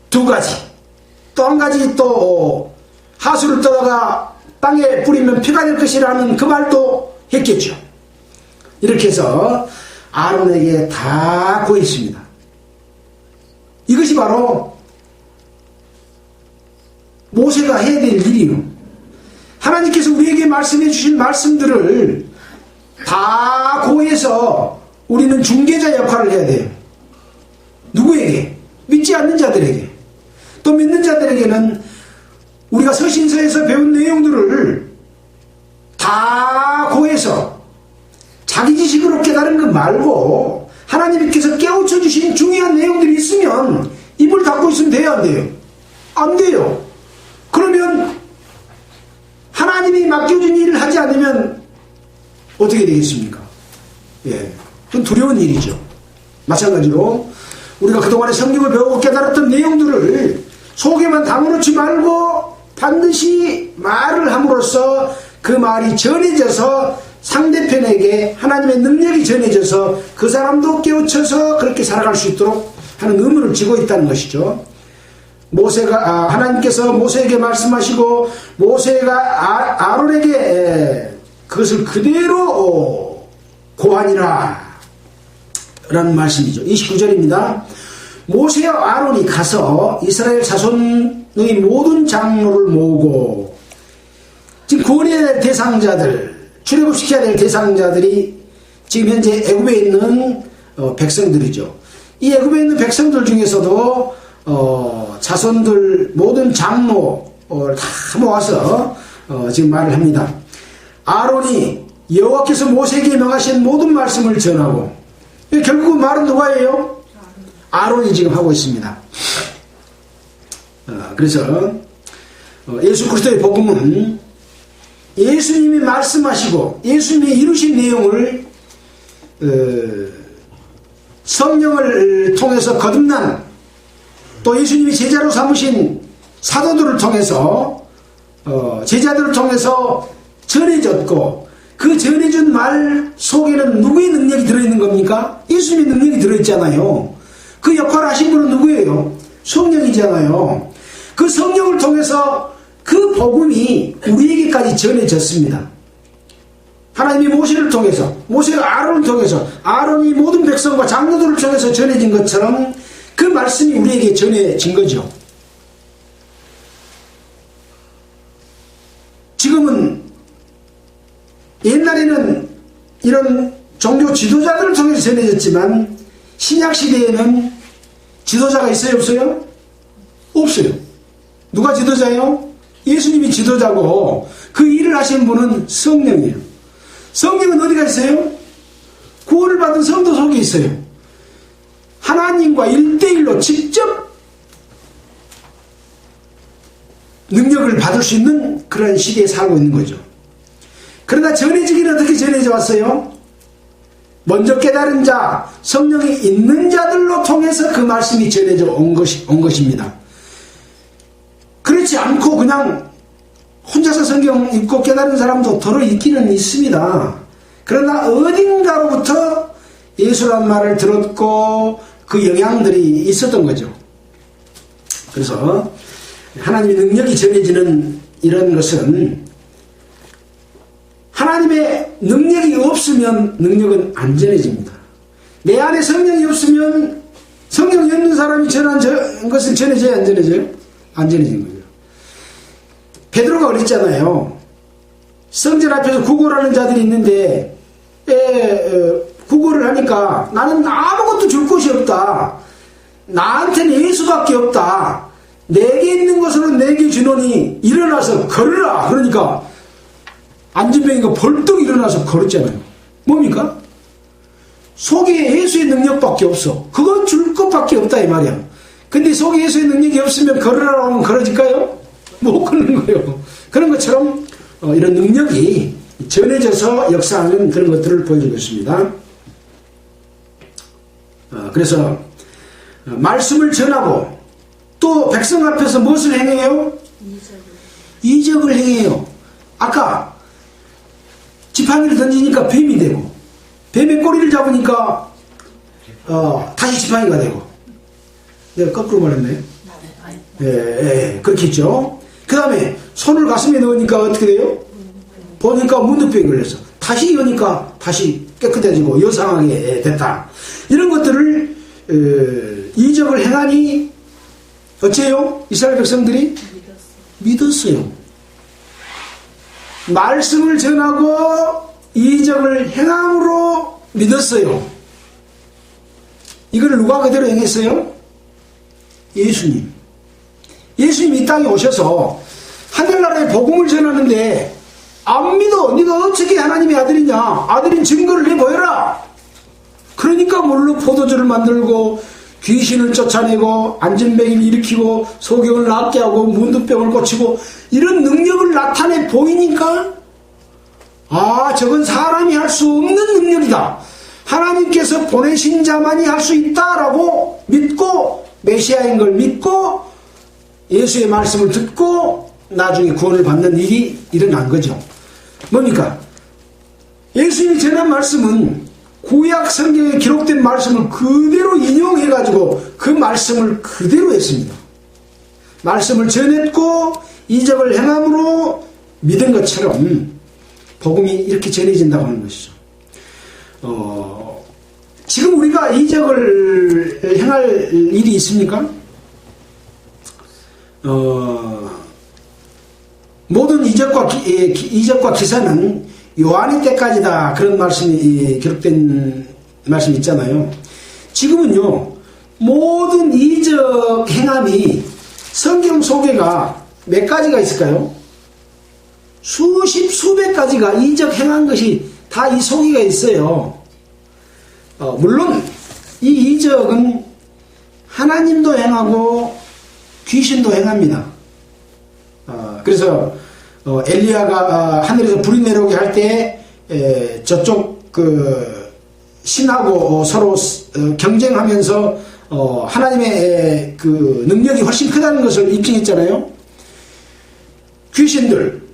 A: 2가지, 또 한 가지 또 하수를 떠다가 땅에 뿌리면 피가 될 것이라는 그 말도 했겠죠. 이렇게 해서 아론에게 다 고했습니다. 이것이 바로 모세가 해야 될 일이요. 하나님께서 우리에게 말씀해 주신 말씀들을 다 고해서 우리는 중개자 역할을 해야 돼요. 누구에게? 믿지 않는 자들에게. 또 믿는 자들에게는 우리가 서신서에서 배운 내용들을 다 고해서 자기 지식으로 깨달은 것 말고 하나님께서 깨우쳐 주신 중요한 내용들이 있으면 입을 닫고 있으면 돼요, 안 돼요? 안 돼요. 그러면 하나님이 맡겨준 일을 하지 않으면 어떻게 되겠습니까? 예, 그건 두려운 일이죠. 마찬가지로 우리가 그동안에 성경을 배우고 깨달았던 내용들을 속에만 담아놓지 말고 반드시 말을 함으로써 그 말이 전해져서 상대편에게 하나님의 능력이 전해져서 그 사람도 깨우쳐서 그렇게 살아갈 수 있도록 하는 의무를 지고 있다는 것이죠. 하나님께서 모세에게 말씀하시고 모세가 아론에게 그것을 그대로 고하니라 라는 말씀이죠. 29절입니다. 모세와 아론이 가서 이스라엘 자손의 모든 장로를 모으고, 지금 구원해야 될 대상자들, 출애굽시켜야 될 대상자들이 지금 현재 애굽에 있는 백성들이죠. 이 애굽에 있는 백성들 중에서도 자손들 모든 장로 다 모아서 지금 말을 합니다. 아론이 여호와께서 모세에게 명하신 모든 말씀을 전하고, 결국 말은 누가 해요? 아론이 지금 하고 있습니다. 그래서 예수 그리스도의 복음은 예수님이 말씀하시고 예수님이 이루신 내용을 성령을 통해서 거듭난, 또 예수님이 제자로 삼으신 사도들을 통해서 제자들을 통해서 전해졌고, 그 전해준 말 속에는 누구의 능력이 들어있는 겁니까? 예수님의 능력이 들어있잖아요. 그 역할을 하신 분은 누구예요? 성령이잖아요. 그 성령을 통해서 그 복음이 우리에게까지 전해졌습니다. 하나님이 모세를 통해서, 모세가 아론을 통해서, 아론이 모든 백성과 장로들을 통해서 전해진 것처럼 그 말씀이 우리에게 전해진 거죠. 지금은, 옛날에는 이런 종교 지도자들을 통해서 전해졌지만 신약시대에는 지도자가 있어요, 없어요? 없어요. 누가 지도자예요? 예수님이 지도자고, 그 일을 하신 분은 성령이에요. 성령은 어디가 있어요? 구원을 받은 성도 속에 있어요. 하나님과 1대1로 직접 능력을 받을 수 있는 그런 시대에 살고 있는 거죠. 그러나 전해지기는 어떻게 전해져 왔어요? 먼저 깨달은 자, 성령이 있는 자들로 통해서 그 말씀이 전해져 온 것입니다. 그렇지 않고 그냥 혼자서 성경 읽고 깨달은 사람도 더러 있기는 있습니다. 그러나 어딘가로부터 예수란 말을 들었고 그 영향들이 있었던 거죠. 그래서 하나님의 능력이 전해지는 이런 것은, 하나님의 능력이 없으면 능력은 안 전해집니다. 내 안에 성령이 없으면, 성령이 없는 사람이 전한 것은 전해져요, 안 전해져요? 안 전해진 거죠. 베드로가 그랬잖아요. 성전 앞에서 구걸하는 자들이 있는데 구걸을 하니까 나는 아무것도 줄 것이 없다. 나한테는 예수밖에 없다. 내게 있는 것으로 내게 주노니 일어나서 걸으라. 그러니까 안진뱅이가 벌떡 일어나서 걸었잖아요. 뭡니까? 속에 예수의 능력밖에 없어. 그건 줄 것밖에 없다 이 말이야. 근데 속에 예수의 능력이 없으면 걸으라고 하면 걸어질까요? 못 걷는 거예요. 그런 것처럼 이런 능력이 전해져서 역사하는 그런 것들을 보여주고 있습니다. 그래서 말씀을 전하고 또 백성 앞에서 무엇을 행해요? 이적을 행해요. 아까 지팡이를 던지니까 뱀이 되고, 뱀의 꼬리를 잡으니까 다시 지팡이가 되고. 내가 거꾸로 말했네. 그렇겠죠. 그 다음에 손을 가슴에 넣으니까 어떻게 돼요? 보니까 문득병이 걸렸어. 다시 여니까 다시 깨끗해지고 여상하게 됐다. 이런 것들을 이적을 행하니 어째요? 이스라엘 백성들이 믿었어요. 말씀을 전하고 이적을 행함으로 믿었어요. 이걸 누가 그대로 행했어요? 예수님. 예수님이 이 땅에 오셔서 하늘나라에 복음을 전하는데 안 믿어. 네가 어떻게 하나님의 아들이냐? 아들인 증거를 내보여라. 그러니까 뭘로 포도주를 만들고 귀신을 쫓아내고 안전병을 일으키고 소경을 낫게 하고 문둥병을 고치고 이런 능력을 나타내 보이니까 아, 저건 사람이 할 수 없는 능력이다. 하나님께서 보내신 자만이 할 수 있다라고 믿고 메시아인 걸 믿고 예수의 말씀을 듣고 나중에 구원을 받는 일이 일어난 거죠. 뭡니까? 예수님이 전한 말씀은 구약 성경에 기록된 말씀을 그대로 인용해가지고 그 말씀을 그대로 했습니다. 말씀을 전했고 이적을 행함으로 믿은 것처럼 복음이 이렇게 전해진다고 하는 것이죠. 지금 우리가 이적을 행할 일이 있습니까? 모든 이적과 기사는 요한의 때까지다. 그런 말씀이 기록된 말씀이 있잖아요. 지금은요, 모든 이적 행함이 성경 소개가 몇 가지가 있을까요? 수십, 수백 가지가 이적 행한 것이 다 이 소개가 있어요. 물론 이 이적은 하나님도 행하고 귀신도 행합니다. 그래서 엘리야가 하늘에서 불이 내려오게 할 때 저쪽 그 신하고 서로 경쟁하면서 하나님의 그 능력이 훨씬 크다는 것을 입증했잖아요. 귀신들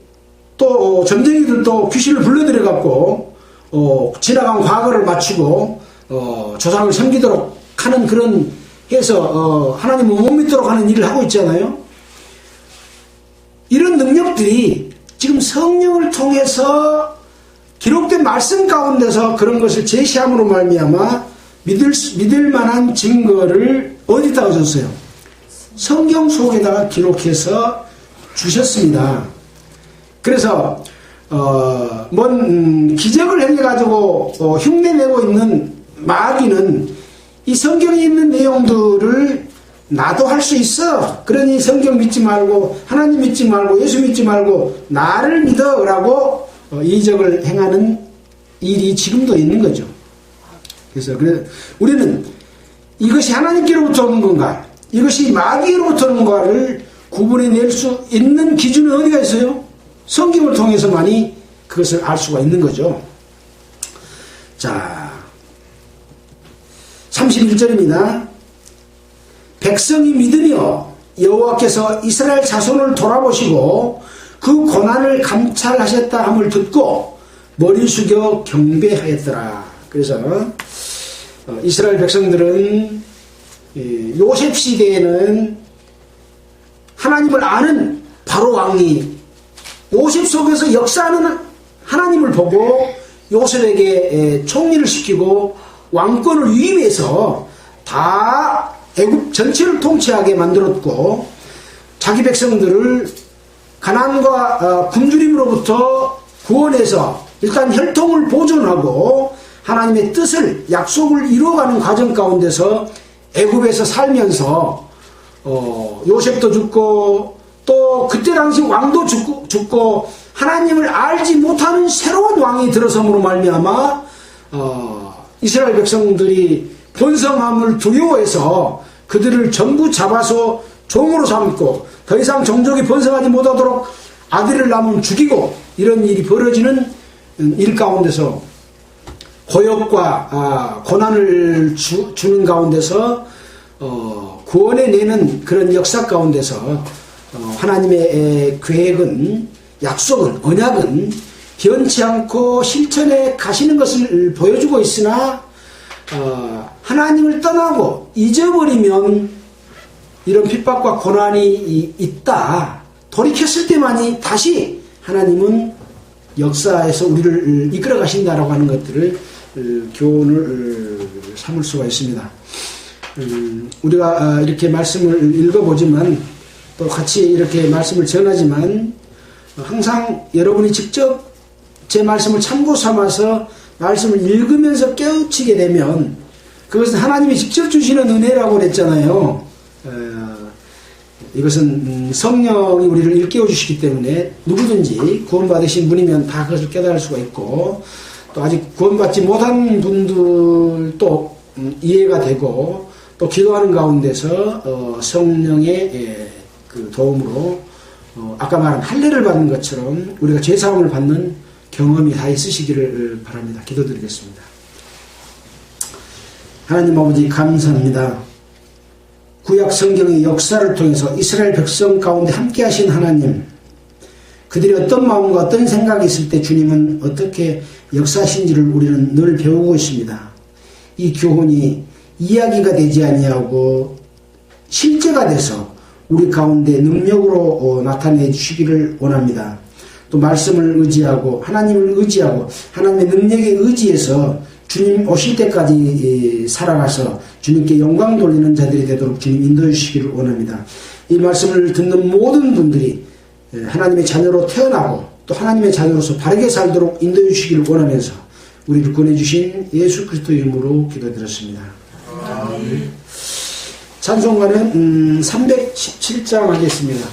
A: 또 점쟁이들도 귀신을 불러들여 갖고 지나간 과거를 맞추고 조상을 섬기도록 하는 그런 해서 하나님을 못 믿도록 하는 일을 하고 있잖아요. 이런 능력들이 지금 성령을 통해서 기록된 말씀 가운데서 그런 것을 제시함으로 말미암아 믿을 만한 증거를 어디다가 줬어요? 성경 속에다가 기록해서 주셨습니다. 그래서 뭔 기적을 행해가지고 흉내내고 있는 마귀는 이 성경에 있는 내용들을 나도 할 수 있어. 그러니 성경 믿지 말고 하나님 믿지 말고 예수 믿지 말고 나를 믿어라고 이적을 행하는 일이 지금도 있는 거죠. 그래서 우리는 이것이 하나님께로부터 오는 건가 이것이 마귀로부터 오는 건가를 구분해낼 수 있는 기준은 어디가 있어요? 성경을 통해서만이 그것을 알 수가 있는 거죠. 자, 31절입니다. 백성이 믿으며 여호와께서 이스라엘 자손을 돌아보시고 그 고난을 감찰하셨다 함을 듣고 머리 숙여 경배하였더라. 그래서 이스라엘 백성들은 요셉 시대에는 하나님을 아는 바로 왕이 요셉 속에서 역사하는 하나님을 보고 요셉에게 총리를 시키고 왕권을 위임해서 다 애굽 전체를 통치하게 만들었고 자기 백성들을 가난과 굶주림으로부터 구원해서 일단 혈통을 보존하고 하나님의 뜻을 약속을 이루어가는 과정 가운데서 애굽에서 살면서 요셉도 죽고 또 그때 당시 왕도 죽고 하나님을 알지 못하는 새로운 왕이 들어섬으로 말미암아 이스라엘 백성들이 번성함을 두려워해서 그들을 전부 잡아서 종으로 삼고 더 이상 종족이 번성하지 못하도록 아들을 낳으면 죽이고 이런 일이 벌어지는 일 가운데서 고역과 고난을 주는 가운데서 구원해내는 그런 역사 가운데서 하나님의 계획은 약속은 언약은 변치 않고 실천해 가시는 것을 보여주고 있으나 하나님을 떠나고 잊어버리면 이런 핍박과 고난이 있다. 돌이켰을 때만이 다시 하나님은 역사에서 우리를 이끌어 가신다라고 하는 것들을 교훈을 삼을 수가 있습니다. 우리가 이렇게 말씀을 읽어보지만 또 같이 이렇게 말씀을 전하지만 항상 여러분이 직접 제 말씀을 참고 삼아서 말씀을 읽으면서 깨우치게 되면 그것은 하나님이 직접 주시는 은혜라고 그랬잖아요. 이것은 성령이 우리를 일깨워 주시기 때문에 누구든지 구원받으신 분이면 다 그것을 깨달을 수가 있고, 또 아직 구원받지 못한 분들도 이해가 되고, 또 기도하는 가운데서 성령의 그 도움으로 아까 말한 할례를 받는 것처럼 우리가 죄사함을 받는 경험이 다 있으시기를 바랍니다. 기도드리겠습니다. 하나님 아버지 감사합니다. 구약 성경의 역사를 통해서 이스라엘 백성 가운데 함께 하신 하나님, 그들이 어떤 마음과 어떤 생각이 있을 때 주님은 어떻게 역사하신지를 우리는 늘 배우고 있습니다. 이 교훈이 이야기가 되지 아니하고 실제가 돼서 우리 가운데 능력으로 나타내 주시기를 원합니다. 또 말씀을 의지하고 하나님을 의지하고 하나님의 능력에 의지해서 주님 오실 때까지 살아가서 주님께 영광 돌리는 자들이 되도록 주님 인도해 주시기를 원합니다. 이 말씀을 듣는 모든 분들이 하나님의 자녀로 태어나고 또 하나님의 자녀로서 바르게 살도록 인도해 주시기를 원하면서 우리를 구원해주신 예수 그리스도 이름으로 기도드렸습니다. 찬송가는 317장 하겠습니다.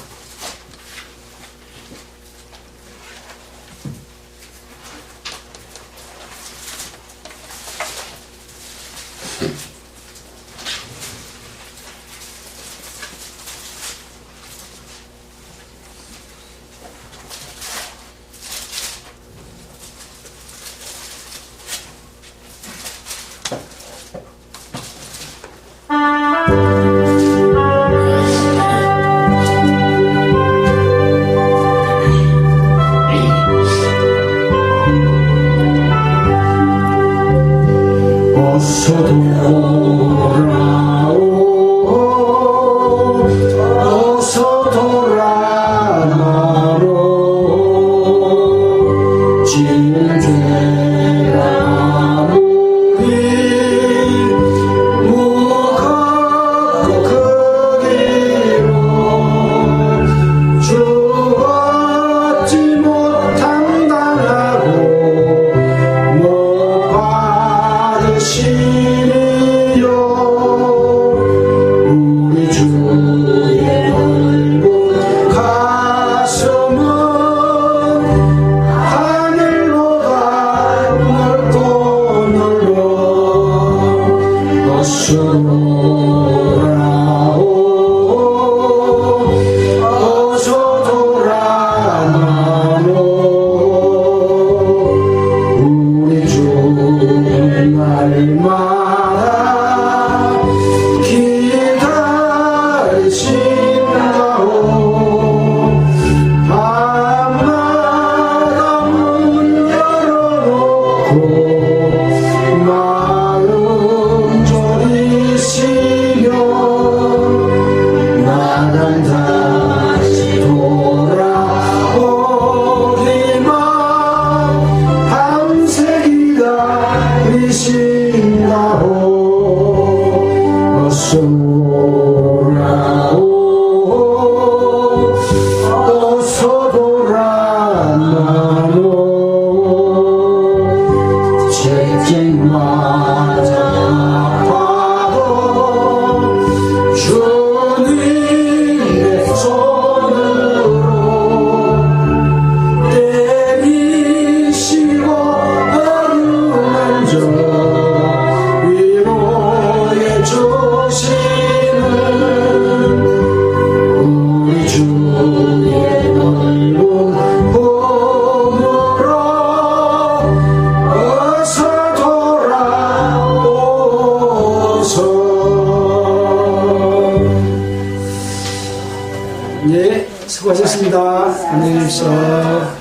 A: 수고하셨습니다. 안녕히 계십시오.